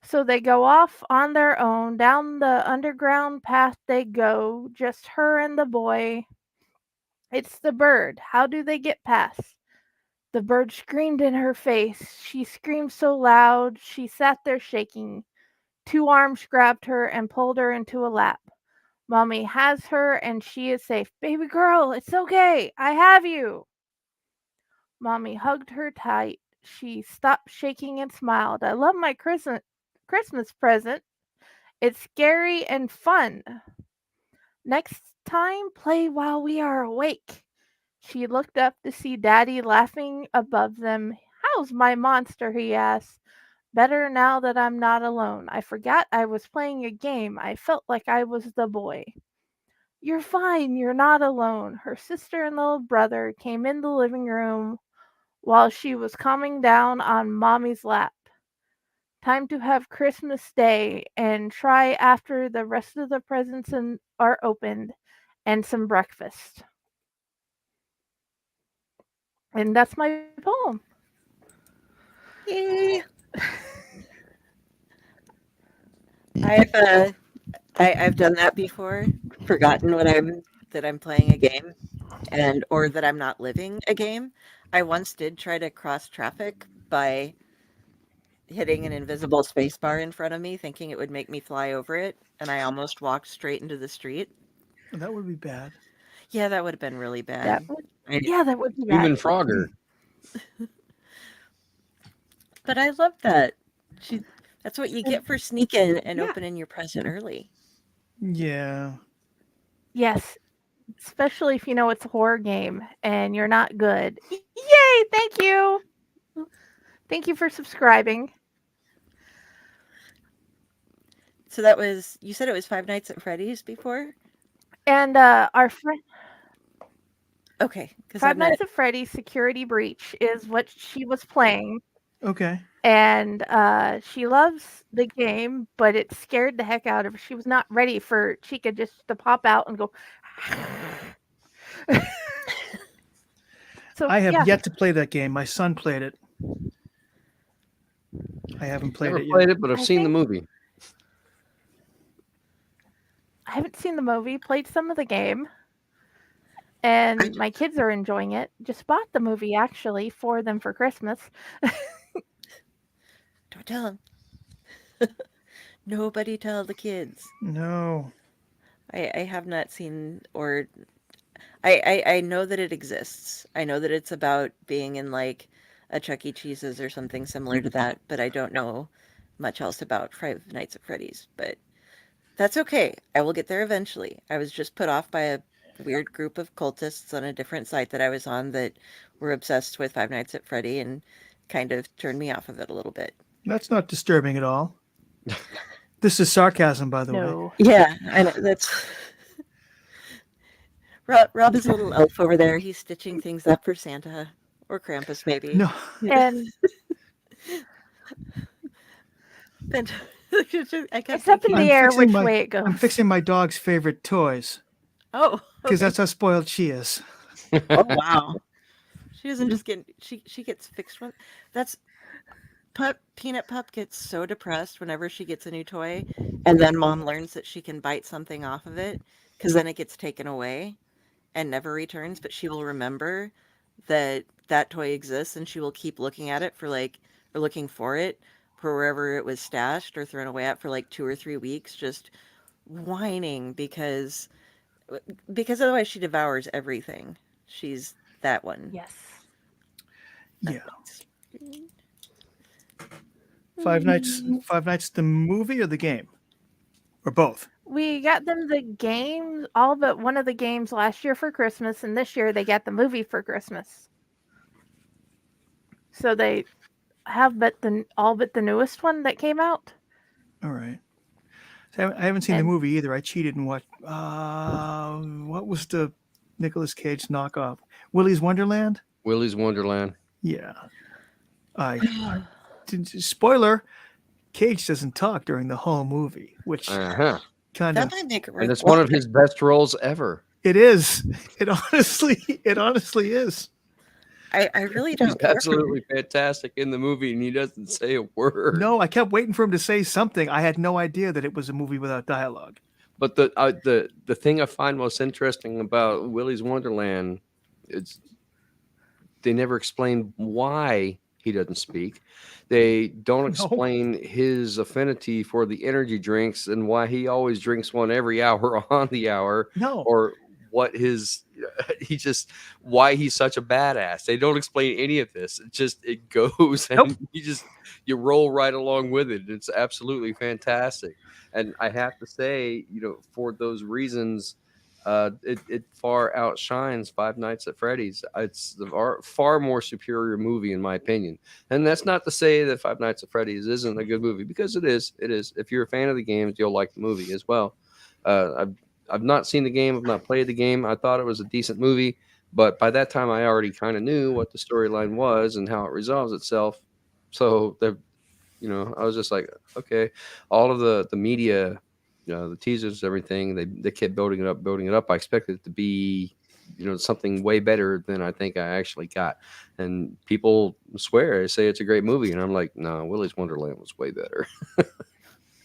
So they go off on their own. Down the underground path they go, just her and the boy. It's the bird. How do they get past? The bird screamed in her face. She screamed so loud, she sat there shaking. Two arms grabbed her and pulled her into a lap. Mommy has her and she is safe. Baby girl, it's okay. I have you. Mommy hugged her tight. She stopped shaking and smiled. I love my Christmas present. It's scary and fun. Next time, play while we are awake. She looked up to see Daddy laughing above them. How's my monster? He asked. Better now that I'm not alone. I forgot I was playing a game. I felt like I was the boy. You're fine. You're not alone. Her sister and little brother came in the living room while she was calming down on Mommy's lap. Time to have Christmas Day and try after the rest of the presents are opened and some breakfast. And that's my poem. Yay. I've done that before. Forgotten that I'm playing a game or that I'm not living a game. I once did try to cross traffic by hitting an invisible space bar in front of me, thinking it would make me fly over it, and I almost walked straight into the street. That would be bad. Yeah, that would have been really bad. That would be bad. Human Frogger. But I love that. That's what you get for sneaking and Yeah. opening your present early. Yeah. Yes, especially if you know it's a horror game and you're not good. Yay! Thank you. Thank you for subscribing. So you said it was Five Nights at Freddy's before? And our friend Okay. Five Nights at Freddy's Security Breach is what she was playing. Okay. And she loves the game, but it scared the heck out of her. She was not ready for Chica just to pop out and go. So I have yet to play that game. My son played it. I haven't played Never it played yet. it, but I've I seen the think- movie. I haven't seen the movie, played some of the game, and my kids are enjoying it. Just bought the movie actually for them for Christmas. Don't tell them. Nobody tell the kids. No. I have not seen or I know that it exists. I know that it's about being in like a Chuck E. Cheese's or something similar to that, but I don't know much else about Five Nights at Freddy's. But that's okay. I will get there eventually. I was just put off by a weird group of cultists on a different site that I was on that were obsessed with Five Nights at Freddy and kind of turned me off of it a little bit. That's not disturbing at all. This is sarcasm, by the way. No. Yeah, I know. That's Rob is a little elf over there. He's stitching things up for Santa or Krampus, maybe. No. And And I kept it's up in thinking, the air fixing which way it goes. I'm fixing my dog's favorite toys oh, because okay. that's how spoiled she is. Oh wow. She doesn't just get she gets fixed one. That's Peanut Pup gets so depressed whenever she gets a new toy, and then Mom learns that she can bite something off of it, because then it gets taken away and never returns. But she will remember that toy exists, and she will keep looking at it or looking for it for wherever it was stashed or thrown away at for like 2 or 3 weeks, just whining because otherwise she devours everything. She's that one. Yes. Yeah. Five Nights the movie or the game? Or both? We got them the game, all but one of the games last year for Christmas, and this year they got the movie for Christmas. So they have all but the newest one that came out. All right. So I haven't seen the movie either. I cheated and watched. What was the Nicolas Cage knockoff? Willy's Wonderland? Willy's Wonderland. Yeah. Spoiler, Cage doesn't talk during the whole movie, which Uh-huh. kind That of might make it And it's one of his best roles ever. it is. It honestly is. I really He's don't care. absolutely fantastic in the movie, and he doesn't say a word. No, I kept waiting for him to say something. I had no idea that it was a movie without dialogue. But the thing I find most interesting about Willy's Wonderland is they never explain why he doesn't speak. They don't No. explain his affinity for the energy drinks and why he always drinks one every hour on the hour, No. or what his he just why he's such a badass. They don't explain any of this. It just it goes and Nope. you roll right along with it. It's absolutely fantastic. And I have to say, for those reasons, it far outshines Five Nights at Freddy's. It's the far more superior movie in my opinion. And that's not to say that Five Nights at Freddy's isn't a good movie, because it is. It is. If you're a fan of the games, you'll like the movie as well. I've not seen the game. I've not played the game. I thought it was a decent movie, but by that time, I already kind of knew what the storyline was and how it resolves itself. So I was just like, okay, all of the media, the teasers, everything, they kept building it up, building it up. I expected it to be, something way better than I think I actually got. And people swear, they say it's a great movie, and I'm like, no, Willy's Wonderland was way better.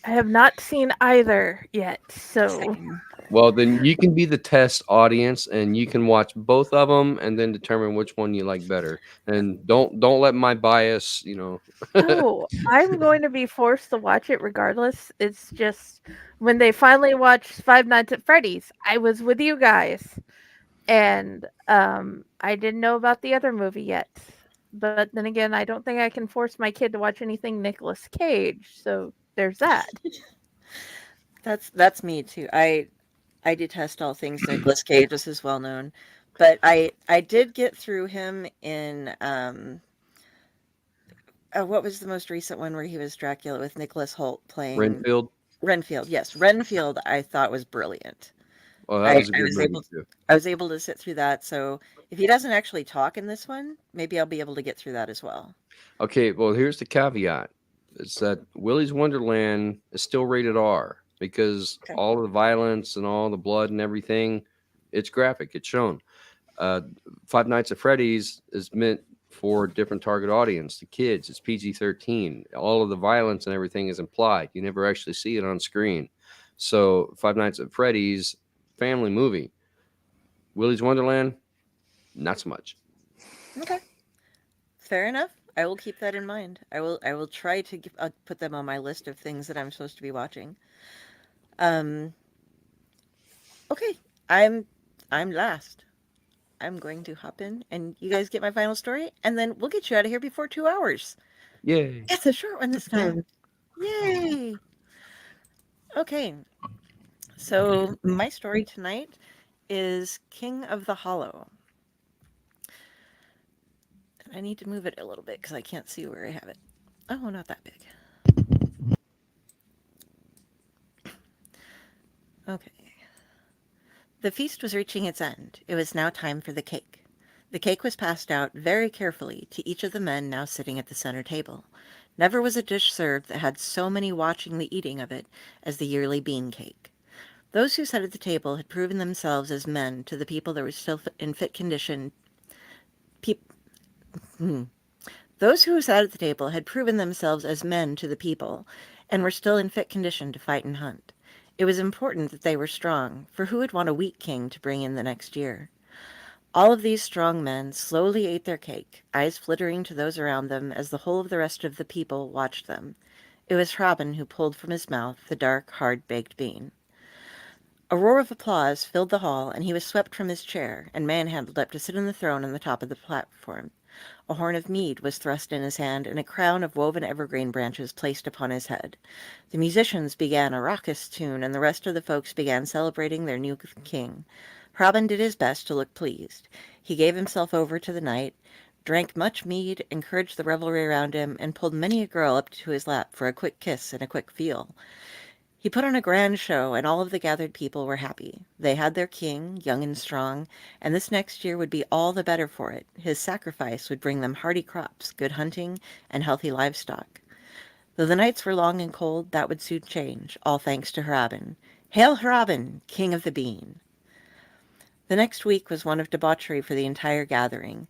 I have not seen either yet, so Same. Well, then you can be the test audience, and you can watch both of them, and then determine which one you like better. And don't let my bias, oh, I'm going to be forced to watch it regardless. It's just when they finally watched Five Nights at Freddy's, I was with you guys, and I didn't know about the other movie yet. But then again, I don't think I can force my kid to watch anything Nicolas Cage. So there's that. That's me too. I detest all things Nicolas Cage. This is well known, but I did get through him in what was the most recent one where he was Dracula with Nicholas Hoult playing Renfield. Renfield? Yes, Renfield. I thought was brilliant. Oh, that was a I good was movie able too. I was able to sit through that. So if he doesn't actually talk in this one, maybe I'll be able to get through that as well. Okay, well, here's the caveat. It's that Willy's Wonderland is still rated R because Okay. all of the violence and all the blood and everything, it's graphic, it's shown. Five Nights at Freddy's is meant for a different target audience, the kids. It's PG-13. All of the violence and everything is implied. You never actually see it on screen. So Five Nights at Freddy's, family movie. Willy's Wonderland, not so much. Okay, fair enough. I will keep that in mind. I will try to put them on my list of things that I'm supposed to be watching. Um. Okay, I'm last. I'm going to hop in, and you guys get my final story, and then we'll get you out of here before 2 hours. Yay. It's a short one this time. Yay! Okay, so my story tonight is King of the Hollow. I need to move it a little bit because I can't see where I have it. Oh, not that big. Okay. The feast was reaching its end. It was now time for the cake. The cake was passed out very carefully to each of the men now sitting at the center table. Never was a dish served that had so many watching the eating of it as the yearly bean cake. Those who sat at the table had proven themselves as men to the people that were still in fit condition. Those who sat at the table had proven themselves as men to the people, and were still in fit condition to fight and hunt. It was important that they were strong, for who would want a weak king to bring in the next year? All of these strong men slowly ate their cake, eyes flittering to those around them as the whole of the rest of the people watched them. It was Robin who pulled from his mouth the dark, hard-baked bean. A roar of applause filled the hall, and he was swept from his chair and manhandled up to sit on the throne on the top of the platform. A horn of mead was thrust in his hand, and a crown of woven evergreen branches placed upon his head. The musicians began a raucous tune, and the rest of the folks began celebrating their new king. Robin did his best to look pleased. He gave himself over to the night, drank much mead, encouraged the revelry around him, and pulled many a girl up to his lap for a quick kiss and a quick feel. He put on a grand show, and all of the gathered people were happy. They had their king, young and strong, and this next year would be all the better for it. His sacrifice would bring them hardy crops, good hunting, and healthy livestock. Though the nights were long and cold, that would soon change, all thanks to Harabin. Hail Harabin, king of the bean! The next week was one of debauchery for the entire gathering.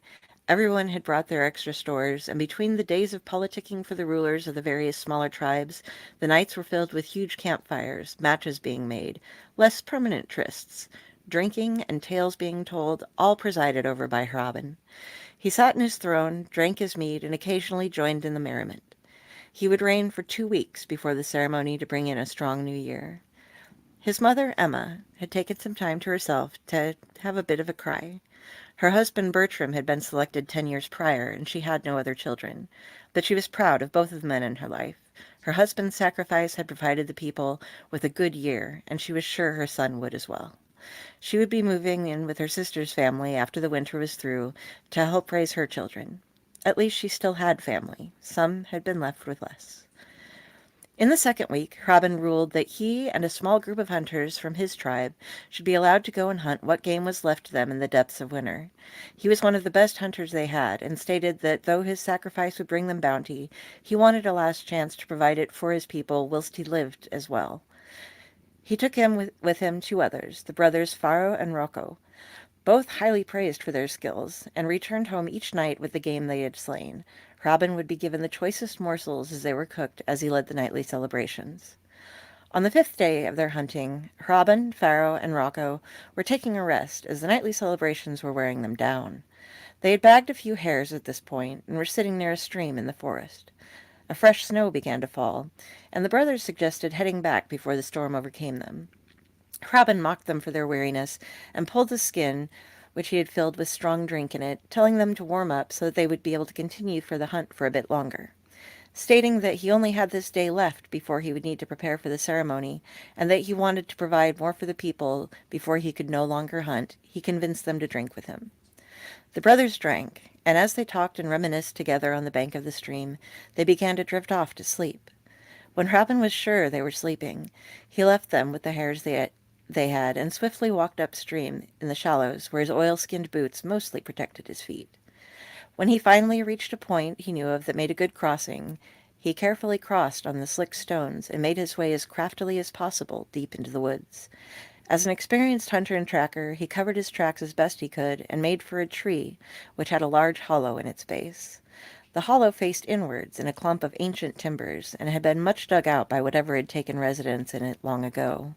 Everyone had brought their extra stores, and between the days of politicking for the rulers of the various smaller tribes, the nights were filled with huge campfires, matches being made, less permanent trysts. Drinking and tales being told, all presided over by Robin. He sat in his throne, drank his mead, and occasionally joined in the merriment. He would reign for 2 weeks before the ceremony to bring in a strong new year. His mother, Emma, had taken some time to herself to have a bit of a cry. Her husband, Bertram, had been selected 10 years prior, and she had no other children. But she was proud of both of the men in her life. Her husband's sacrifice had provided the people with a good year, and she was sure her son would as well. She would be moving in with her sister's family after the winter was through to help raise her children. At least she still had family. Some had been left with less. In the second week, Robin ruled that he and a small group of hunters from his tribe should be allowed to go and hunt what game was left to them in the depths of winter. He was one of the best hunters they had, and stated that though his sacrifice would bring them bounty, he wanted a last chance to provide it for his people whilst he lived as well. He took with him 2 others, the brothers Faro and Rocco, both highly praised for their skills, and returned home each night with the game they had slain. Robin would be given the choicest morsels as they were cooked as he led the nightly celebrations. On the 5th day of their hunting, Robin, Faro, and Rocco were taking a rest as the nightly celebrations were wearing them down. They had bagged a few hares at this point and were sitting near a stream in the forest. A fresh snow began to fall, and the brothers suggested heading back before the storm overcame them. Robin mocked them for their weariness and pulled the skin, which he had filled with strong drink in it, telling them to warm up so that they would be able to continue for the hunt for a bit longer. Stating that he only had this day left before he would need to prepare for the ceremony, and that he wanted to provide more for the people before he could no longer hunt, he convinced them to drink with him. The brothers drank, and as they talked and reminisced together on the bank of the stream, they began to drift off to sleep. When Robin was sure they were sleeping, he left them with the hares they had and swiftly walked upstream in the shallows where his oil-skinned boots mostly protected his feet. When he finally reached a point he knew of that made a good crossing, he carefully crossed on the slick stones and made his way as craftily as possible deep into the woods. As an experienced hunter and tracker, he covered his tracks as best he could and made for a tree, which had a large hollow in its base. The hollow faced inwards in a clump of ancient timbers, and had been much dug out by whatever had taken residence in it long ago.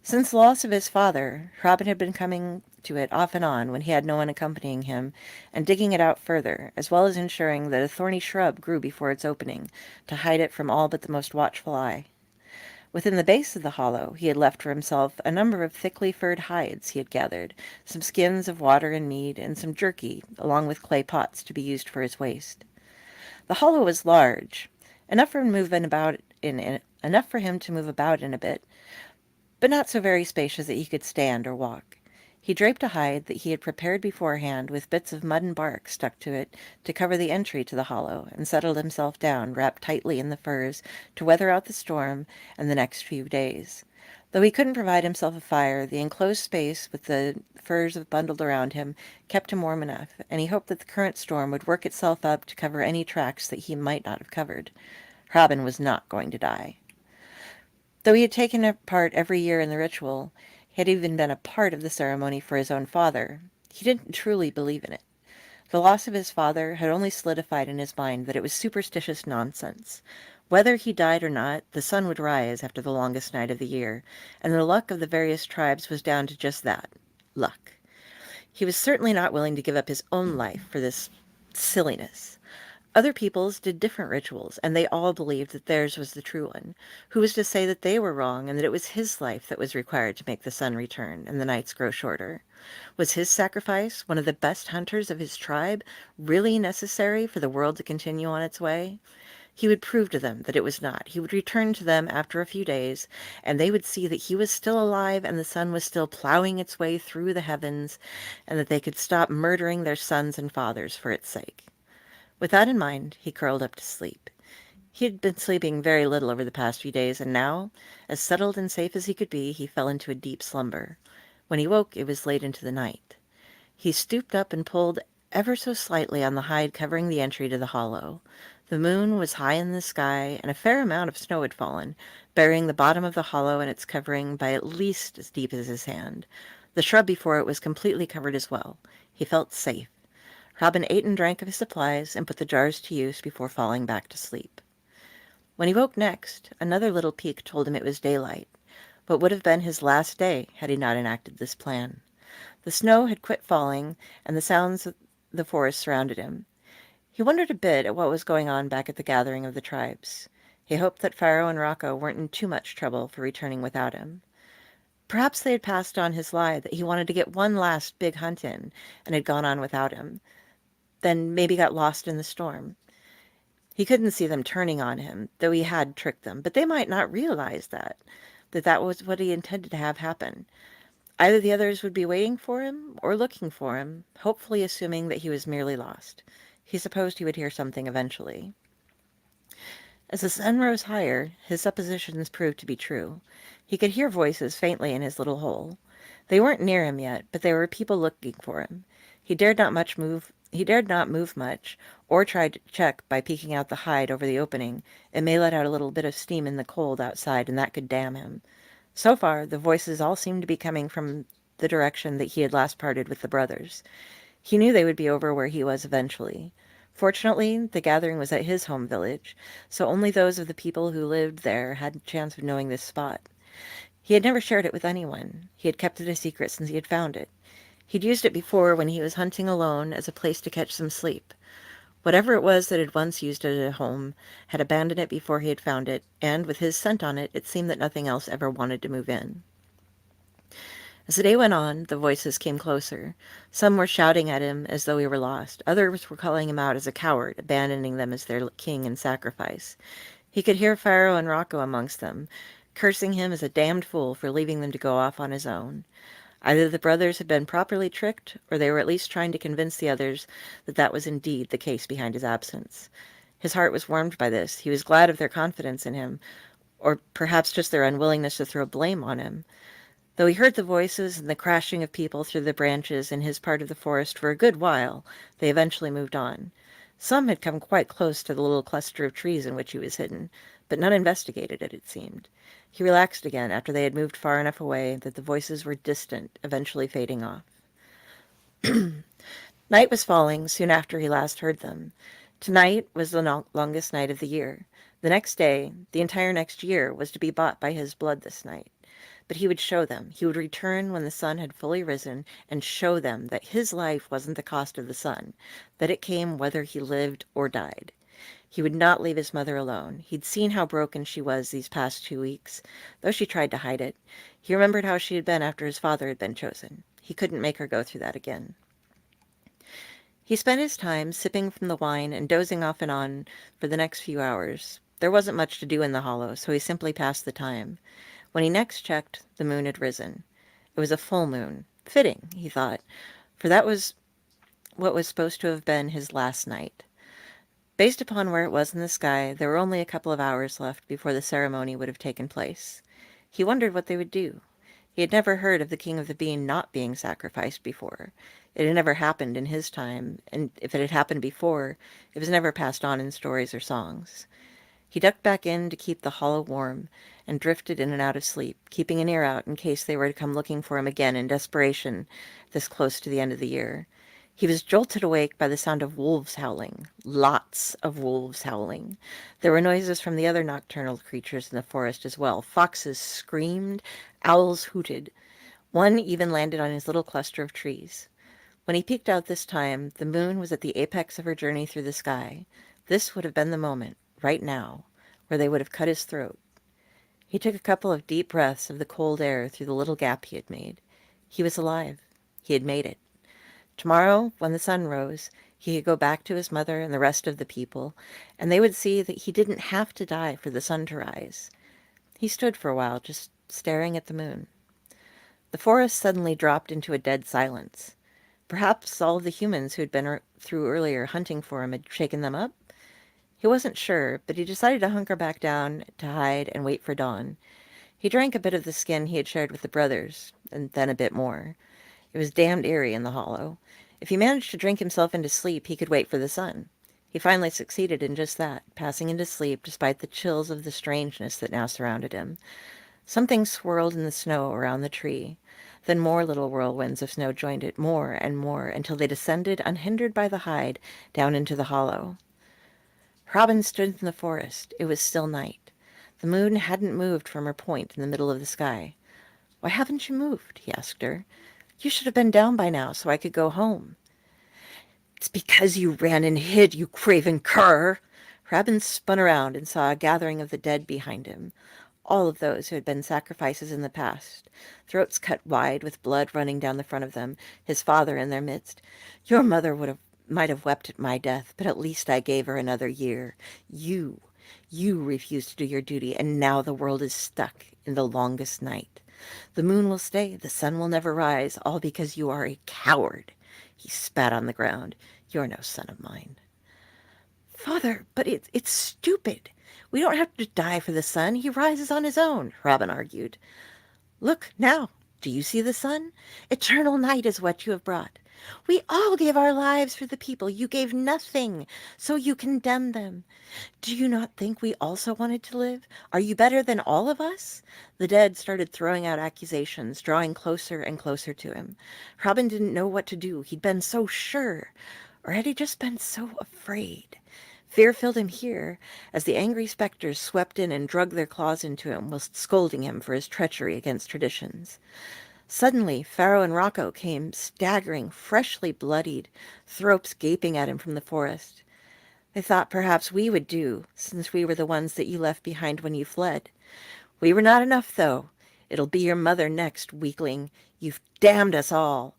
Since the loss of his father, Robin had been coming to it off and on when he had no one accompanying him, and digging it out further, as well as ensuring that a thorny shrub grew before its opening, to hide it from all but the most watchful eye. Within the base of the hollow he had left for himself a number of thickly furred hides he had gathered, some skins of water and mead, and some jerky, along with clay pots to be used for his waste. The hollow was large, enough for him to move about in a bit, but not so very spacious that he could stand or walk. He draped a hide that he had prepared beforehand with bits of mud and bark stuck to it to cover the entry to the hollow, and settled himself down, wrapped tightly in the furs, to weather out the storm and the next few days. Though he couldn't provide himself a fire, the enclosed space with the furs bundled around him kept him warm enough, and he hoped that the current storm would work itself up to cover any tracks that he might not have covered. Robin was not going to die. Though he had taken a part every year in the ritual, he had even been a part of the ceremony for his own father, he didn't truly believe in it. The loss of his father had only solidified in his mind that it was superstitious nonsense. Whether he died or not, the sun would rise after the longest night of the year, and the luck of the various tribes was down to just that, luck. He was certainly not willing to give up his own life for this silliness. Other peoples did different rituals, and they all believed that theirs was the true one. Who was to say that they were wrong, and that it was his life that was required to make the sun return and the nights grow shorter? Was his sacrifice, one of the best hunters of his tribe, really necessary for the world to continue on its way? He would prove to them that it was not. He would return to them after a few days, and they would see that he was still alive and the sun was still plowing its way through the heavens, and that they could stop murdering their sons and fathers for its sake. With that in mind, he curled up to sleep. He had been sleeping very little over the past few days, and now, as settled and safe as he could be, he fell into a deep slumber. When he woke, it was late into the night. He stooped up and pulled ever so slightly on the hide covering the entry to the hollow. The moon was high in the sky, and a fair amount of snow had fallen, burying the bottom of the hollow and its covering by at least as deep as his hand. The shrub before it was completely covered as well. He felt safe. Robin ate and drank of his supplies and put the jars to use before falling back to sleep. When he woke next, another little peek told him it was daylight. what would have been his last day had he not enacted this plan. The snow had quit falling, and the sounds of the forest surrounded him. He wondered a bit at what was going on back at the gathering of the tribes. He hoped that Pharaoh and Rocco weren't in too much trouble for returning without him. Perhaps they had passed on his lie that he wanted to get one last big hunt in and had gone on without him, then maybe got lost in the storm. He couldn't see them turning on him, though he had tricked them, but they might not realize that was what he intended to have happen. Either the others would be waiting for him or looking for him, hopefully assuming that he was merely lost. He supposed he would hear something eventually. As the sun rose higher, his suppositions proved to be true. He could hear voices faintly in his little hole. They weren't near him yet, but there were people looking for him. He dared not move much, or try to check by peeking out the hide over the opening. It may let out a little bit of steam in the cold outside, and that could damn him. So far, the voices all seemed to be coming from the direction that he had last parted with the brothers. He knew they would be over where he was eventually. Fortunately, the gathering was at his home village, so only those of the people who lived there had a chance of knowing this spot. He had never shared it with anyone. He had kept it a secret since he had found it. He'd used it before when he was hunting alone as a place to catch some sleep. Whatever it was that had once used it at home had abandoned it before he had found it, and with his scent on it, it seemed that nothing else ever wanted to move in. As the day went on, the voices came closer. Some were shouting at him as though he were lost. Others were calling him out as a coward, abandoning them as their king in sacrifice. He could hear Pharaoh and Rocco amongst them, cursing him as a damned fool for leaving them to go off on his own. Either the brothers had been properly tricked, or they were at least trying to convince the others that that was indeed the case behind his absence. His heart was warmed by this. He was glad of their confidence in him, or perhaps just their unwillingness to throw blame on him. Though he heard the voices and the crashing of people through the branches in his part of the forest for a good while, they eventually moved on. Some had come quite close to the little cluster of trees in which he was hidden, but none investigated it seemed. He relaxed again after they had moved far enough away that the voices were distant, eventually fading off. Night was falling soon after he last heard them. Tonight was the longest night of the year. The next day, the entire next year, was to be bought by his blood this night. But he would show them. He would return when the sun had fully risen and show them that his life wasn't the cost of the sun, that it came whether he lived or died. He would not leave his mother alone. He'd seen how broken she was these past 2 weeks, though she tried to hide it. He remembered how she had been after his father had been chosen. He couldn't make her go through that again. He spent his time sipping from the wine and dozing off and on for the next few hours. There wasn't much to do in the hollow, so he simply passed the time. When he next checked, the moon had risen. It was a full moon. Fitting, he thought, for that was what was supposed to have been his last night. Based upon where it was in the sky, there were only a couple of hours left before the ceremony would have taken place. He wondered what they would do. He had never heard of the king of the bean not being sacrificed before. It had never happened in his time, and if it had happened before, it was never passed on in stories or songs. He ducked back in to keep the hollow warm, and drifted in and out of sleep, keeping an ear out in case they were to come looking for him again in desperation this close to the end of the year. He was jolted awake by the sound of wolves howling. Lots of wolves howling. There were noises from the other nocturnal creatures in the forest as well. Foxes screamed, owls hooted. One even landed on his little cluster of trees. When he peeked out this time, the moon was at the apex of her journey through the sky. This would have been the moment, right now, where they would have cut his throat. He took a couple of deep breaths of the cold air through the little gap he had made. He was alive. He had made it. Tomorrow, when the sun rose, he could go back to his mother and the rest of the people, and they would see that he didn't have to die for the sun to rise. He stood for a while, just staring at the moon. The forest suddenly dropped into a dead silence. Perhaps all of the humans who had been through earlier hunting for him had shaken them up? He wasn't sure, but he decided to hunker back down to hide and wait for dawn. He drank a bit of the skin he had shared with the brothers, and then a bit more. It was damned eerie in the hollow. If he managed to drink himself into sleep, he could wait for the sun. He finally succeeded in just that, passing into sleep despite the chills of the strangeness that now surrounded him. Something swirled in the snow around the tree. Then more little whirlwinds of snow joined it, more and more, until they descended, unhindered by the hide, down into the hollow. Robin stood in the forest. It was still night. The moon hadn't moved from her point in the middle of the sky. "Why haven't you moved?" he asked her. "You should have been down by now so I could go home." "It's because you ran and hid, you craven cur!" Rabin spun around and saw a gathering of the dead behind him, all of those who had been sacrifices in the past, throats cut wide with blood running down the front of them, his father in their midst. "Your mother might have wept at my death, but at least I gave her another year. You refused to do your duty, and now the world is stuck in the longest night. The moon will stay, the sun will never rise, all because you are a coward." He spat on the ground. "You're no son of mine." "Father, but it's stupid. We don't have to die for the sun. He rises on his own," Robin argued. "Look now. Do you see the sun? Eternal night is what you have brought. We all gave our lives for the people. You gave nothing, so you condemn them. Do you not think we also wanted to live? Are you better than all of us?" The dead started throwing out accusations, drawing closer and closer to him. Robin didn't know what to do. He'd been so sure. Or had he just been so afraid? Fear filled him here, as the angry specters swept in and drug their claws into him, whilst scolding him for his treachery against traditions. Suddenly, Pharaoh and Rocco came staggering, freshly bloodied, throats gaping at him from the forest. "They thought perhaps we would do, since we were the ones that you left behind when you fled. We were not enough, though. It'll be your mother next, weakling. You've damned us all."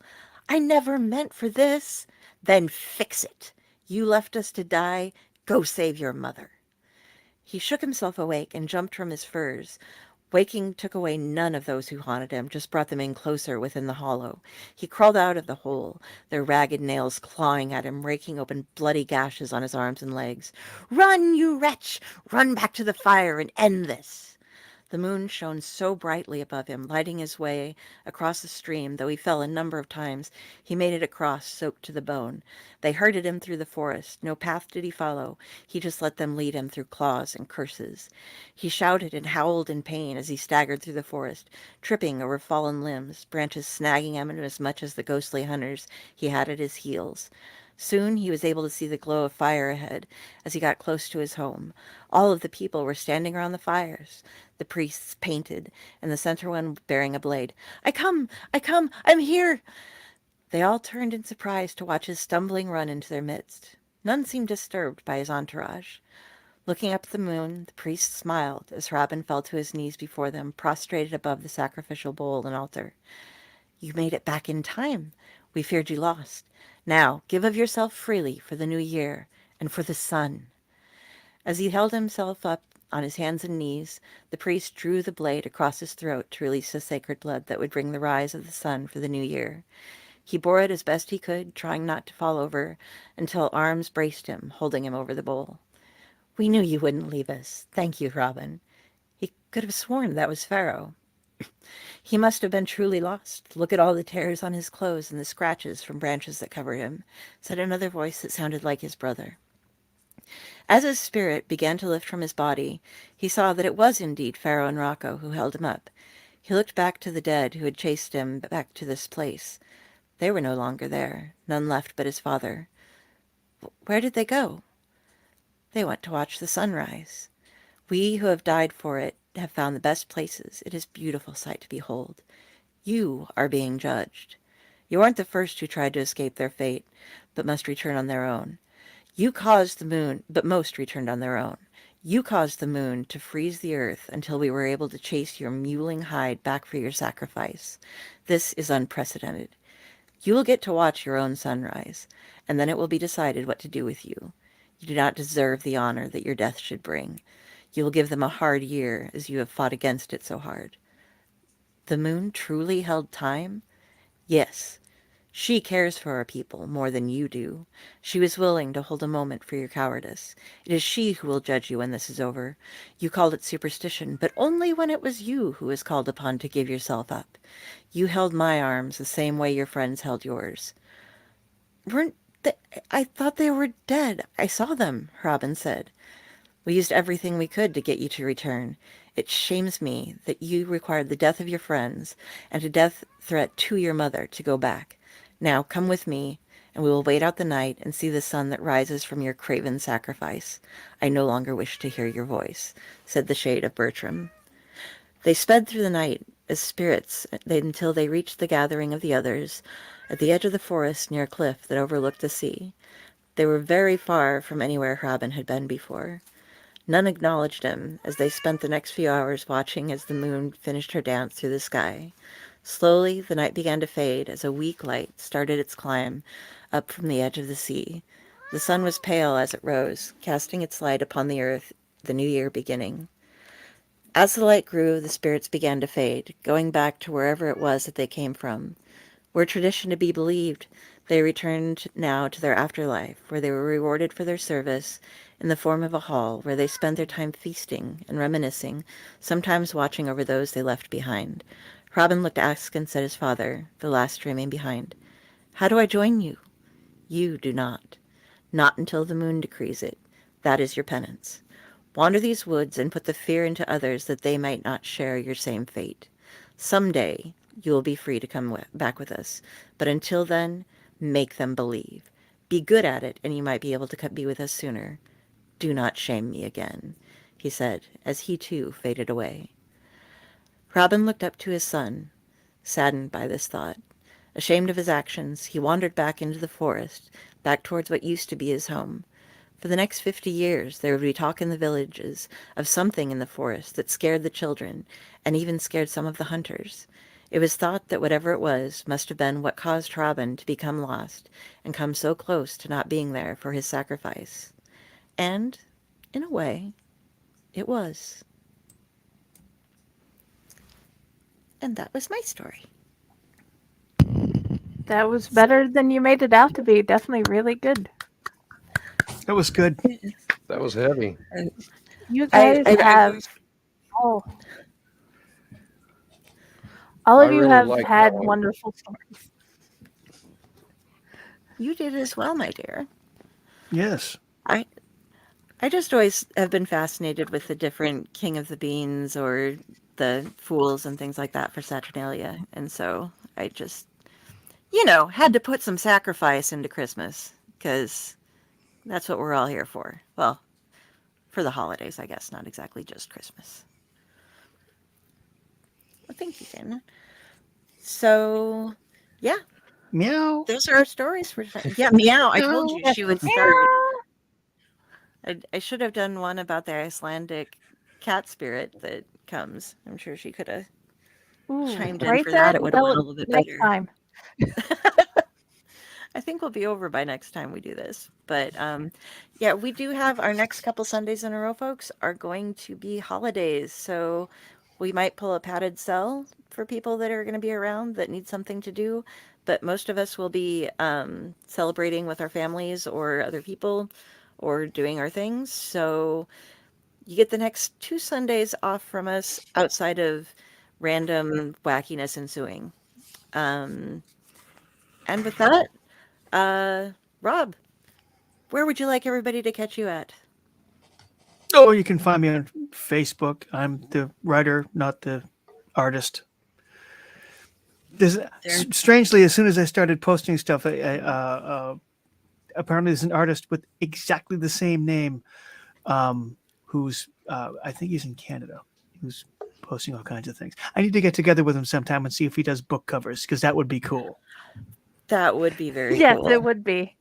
"I never meant for this." "Then fix it. You left us to die. Go save your mother." He shook himself awake and jumped from his furs. Waking took away none of those who haunted him, just brought them in closer within the hollow. He crawled out of the hole, their ragged nails clawing at him, raking open bloody gashes on his arms and legs. "Run, you wretch! Run back to the fire and end this." The moon shone so brightly above him, lighting his way across the stream. Though he fell a number of times, he made it across, soaked to the bone. They herded him through the forest. No path did he follow. He just let them lead him through claws and curses. He shouted and howled in pain as he staggered through the forest, tripping over fallen limbs, branches snagging him as much as the ghostly hunters he had at his heels. Soon he was able to see the glow of fire ahead as he got close to his home. All of the people were standing around the fires, the priests painted, and the center one bearing a blade. I come, I'm here." They all turned in surprise to watch his stumbling run into their midst. None seemed disturbed by his entourage. Looking up at the moon, the priest smiled as Robin fell to his knees before them, prostrated above the sacrificial bowl and altar. "You made it back in time. We feared you lost. Now, give of yourself freely for the new year and for the sun." As he held himself up on his hands and knees, the priest drew the blade across his throat to release the sacred blood that would bring the rise of the sun for the new year. He bore it as best he could, trying not to fall over, until arms braced him, holding him over the bowl. "We knew you wouldn't leave us. Thank you, Robin." He could have sworn that was Pharaoh. He must have been truly lost. "Look at all the tears on his clothes and the scratches from branches that cover him," said another voice that sounded like his brother. As his spirit began to lift from his body, he saw that it was indeed Pharaoh and Rocco who held him up. He looked back to the dead who had chased him back to this place. They were no longer there, none left but his father. Where did they go? They went to watch the sunrise. We who have died for it have found the best places. It is a beautiful sight to behold. You are being judged. You aren't the first who tried to escape their fate, but must return on their own. You caused the moon, but most returned on their own. You caused the moon to freeze the earth until we were able to chase your mewling hide back for your sacrifice. This is unprecedented. You will get to watch your own sunrise, and then it will be decided what to do with you. You do not deserve the honor that your death should bring. You will give them a hard year, as you have fought against it so hard. The moon truly held time? Yes. She cares for our people more than you do. She was willing to hold a moment for your cowardice. It is she who will judge you when this is over. You called it superstition, but only when it was you who was called upon to give yourself up. You held my arms the same way your friends held yours. I thought they were dead. I saw them, Robin said. We used everything we could to get you to return. It shames me that you required the death of your friends and a death threat to your mother to go back. Now come with me, and we will wait out the night and see the sun that rises from your craven sacrifice. I no longer wish to hear your voice, said the shade of Bertram. They sped through the night as spirits until they reached the gathering of the others at the edge of the forest near a cliff that overlooked the sea. They were very far from anywhere Robin had been before. None acknowledged him as they spent the next few hours watching as the moon finished her dance through the sky. Slowly, the night began to fade as a weak light started its climb up from the edge of the sea. The sun was pale as it rose, casting its light upon the earth, the new year beginning. As the light grew, the spirits began to fade, going back to wherever it was that they came from. Were tradition to be believed, they returned now to their afterlife, where they were rewarded for their service in the form of a hall where they spent their time feasting and reminiscing, sometimes watching over those they left behind. Robin looked askance at his father, the last to remain behind. How do I join you? You do not. Not until the moon decrees it. That is your penance. Wander these woods and put the fear into others that they might not share your same fate. Some day you will be free to come back with us, but until then, make them believe. Be good at it, and you might be able to be with us sooner. Do not shame me again, he said, as he too faded away. Robin looked up to his son, saddened by this thought. Ashamed of his actions, he wandered back into the forest, back towards what used to be his home. For the next 50 years, there would be talk in the villages of something in the forest that scared the children, and even scared some of the hunters. It was thought that whatever it was must have been what caused Robin to become lost and come so close to not being there for his sacrifice. And, in a way, it was. And that was my story. That was better than you made it out to be. Definitely really good. That was good. That was heavy. You guys have all I of you really have like had that one. wonderful stories. You did as well, my dear. Yes. I just always have been fascinated with the different King of the Beans or the Fools and things like that for Saturnalia. And so I just, had to put some sacrifice into Christmas because that's what we're all here for. Well, for the holidays, I guess, not exactly just Christmas. Well, thank you, Shannon. So, yeah, Meow. those are our stories for yeah, meow. I told you she would start. I should have done one about the Icelandic cat spirit that comes. I'm sure she could have chimed in Write for that. that It would have went a note little bit next better. time. I think we'll be over by next time we do this. But yeah, we do have our next couple Sundays in a row, folks, are going to be holidays. So we might pull a padded cell for people that are going to be around that need something to do. But most of us will be celebrating with our families or other people or doing our things. So you get the next 2 Sundays off from us outside of random wackiness ensuing. And with that, Rob, where would you like everybody to catch you at? Oh, you can find me on Facebook. I'm the writer, not the artist. Strangely, as soon as I started posting stuff, apparently there's an artist with exactly the same name, who's I think he's in Canada, who's posting all kinds of things. I need to get together with him sometime and see if he does book covers, because that would be cool. That would be very Yes, cool. it would be.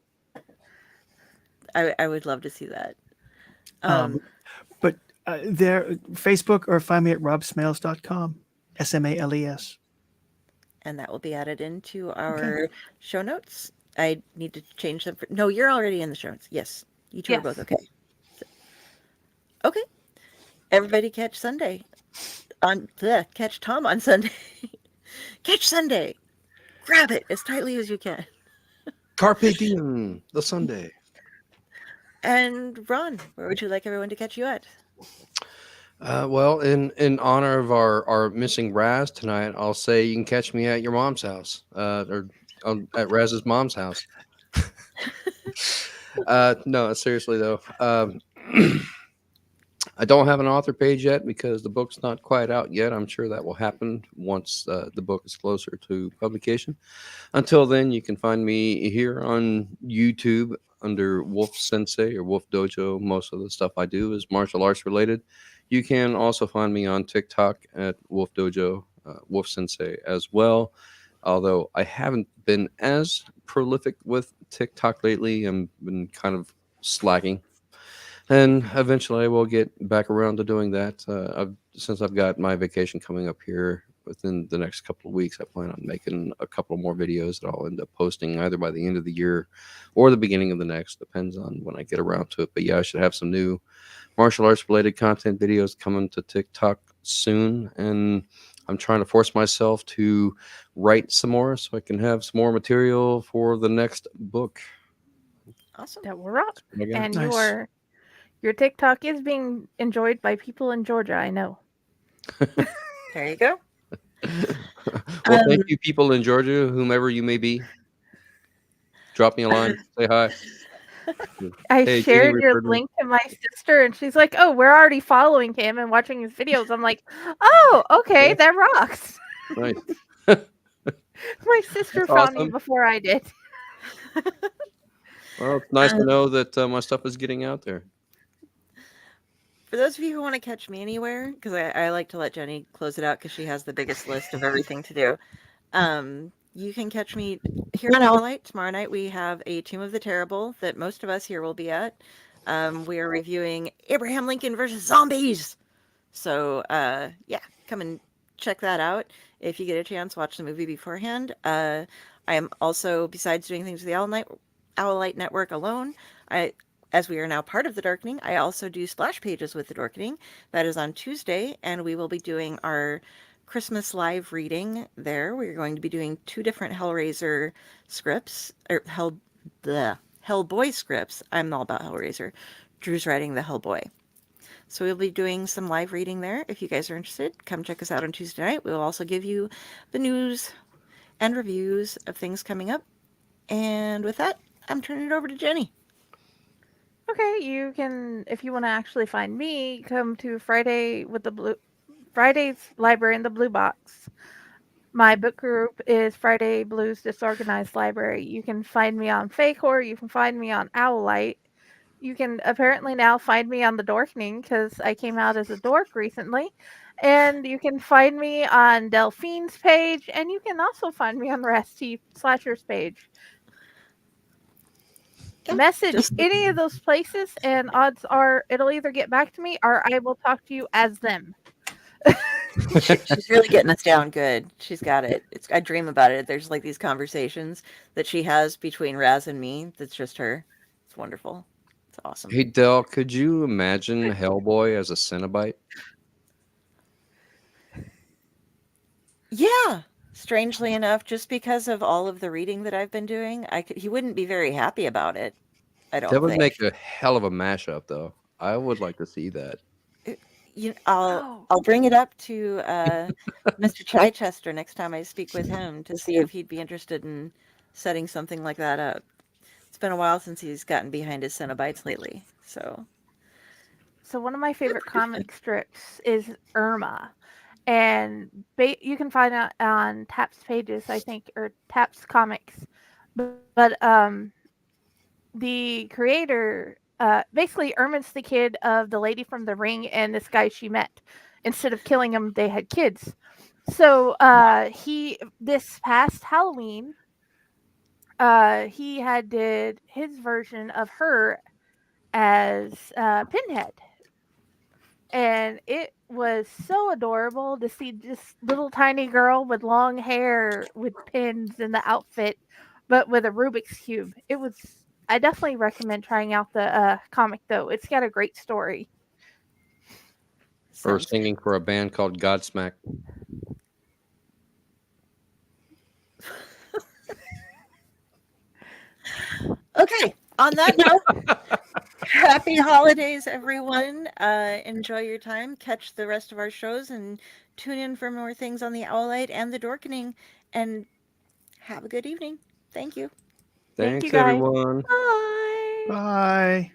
I would love to see that. But there, Facebook, or find me at robsmales.com, SMALES. And that will be added into our show notes. I need to change them. No, you're already in the show notes. Yes, you two are both okay. Okay, everybody catch Sunday catch Tom on Sunday. Catch Sunday. Grab it as tightly as you can. Carpe diem, the Sunday. And Ron, where would you like everyone to catch you at? Well, in honor of our missing Raz tonight, I'll say you can catch me at your mom's house, or at Raz's mom's house. No, seriously though. I don't have an author page yet because the book's not quite out yet. I'm sure that will happen once the book is closer to publication. Until then, you can find me here on YouTube under Wolf Sensei or Wolf Dojo. Most of the stuff I do is martial arts related. You can also find me on TikTok at Wolf Dojo, Wolf Sensei as well. Although I haven't been as prolific with TikTok lately, I've been kind of slacking. And eventually I will get back around to doing that. Since I've got my vacation coming up here within the next couple of weeks, I plan on making a couple more videos that I'll end up posting either by the end of the year or the beginning of the next. Depends on when I get around to it. But yeah, I should have some new martial arts related content videos coming to TikTok soon. And I'm trying to force myself to write some more so I can have some more material for the next book. Awesome. That will rock. Again. And Nice. your TikTok is being enjoyed by people in Georgia, I know. There you go. Well, thank you, people in Georgia, whomever you may be. Drop me a line, say hi. I Hey, Jeannie shared your referred me. link to my sister, and she's like, "Oh, we're already following him and watching his videos." I'm like, "Oh, okay, Yeah. that rocks." Nice. My sister That's found me awesome. before I did. Well, it's nice to know that my stuff is getting out there. For those of you who want to catch me anywhere, because I like to let Jenny close it out because she has the biggest list of everything to do. You can catch me here on Owlite. Tomorrow night we have a Tomb of the Terrible that most of us here will be at. We are reviewing Abraham Lincoln versus Zombies. So, yeah, come and check that out. If you get a chance, watch the movie beforehand. I am also, besides doing things with the Owlite Network alone, as we are now part of the Darkening, I also do splash pages with the Darkening. That is on Tuesday, and we will be doing our Christmas live reading there. We're going to be doing 2 different Hellraiser scripts, or Hellboy scripts. I'm all about Hellraiser. Drew's writing the Hellboy. So we'll be doing some live reading there. If you guys are interested, come check us out on Tuesday night. We'll also give you the news and reviews of things coming up. And with that, I'm turning it over to Jenny. Okay, you can, if you want to actually find me, come to Friday's Library in the Blue Box. My book group is Friday Blues Disorganized Library. You can find me on Fakehor. You can find me on Owlite. You can apparently now find me on the Dorkening because I came out as a dork recently. And you can find me on Delphine's page, and you can also find me on Raz T Slasher's page. Yeah, Message just any of those places, and odds are it'll either get back to me or I will talk to you as them. she's really getting us down good. She's got it. I dream about it. There's like these conversations that she has between Raz and me. That's just her. It's wonderful. It's awesome. Hey, Del, could you imagine Hellboy as a Cenobite? Yeah. Strangely enough, just because of all of the reading that I've been doing, he wouldn't be very happy about it. I don't That would think. make a hell of a mashup, though. I would like to see that. I'll bring it up to Mr. Chichester next time I speak with him to see if he'd be interested in setting something like that up. It's been a while since he's gotten behind his Cenobites lately, so So one of my favorite comic strips is Irma, and you can find it on Taps pages, I think, or Taps Comics. But the creator, basically, Irma's the kid of the lady from The Ring and this guy she met. Instead of killing him, they had kids. So this past Halloween, he had did his version of her as Pinhead. And it was so adorable to see this little tiny girl with long hair with pins in the outfit, but with a Rubik's Cube. I definitely recommend trying out the comic, though. It's got a great story. Or sounds singing for a band called Godsmack. okay. On that note, happy holidays, everyone. Enjoy your time. Catch the rest of our shows and tune in for more things on the Owlite and the Dorkening. And have a good evening. Thank you. Thank you, Thanks, guys. everyone. Bye. Bye.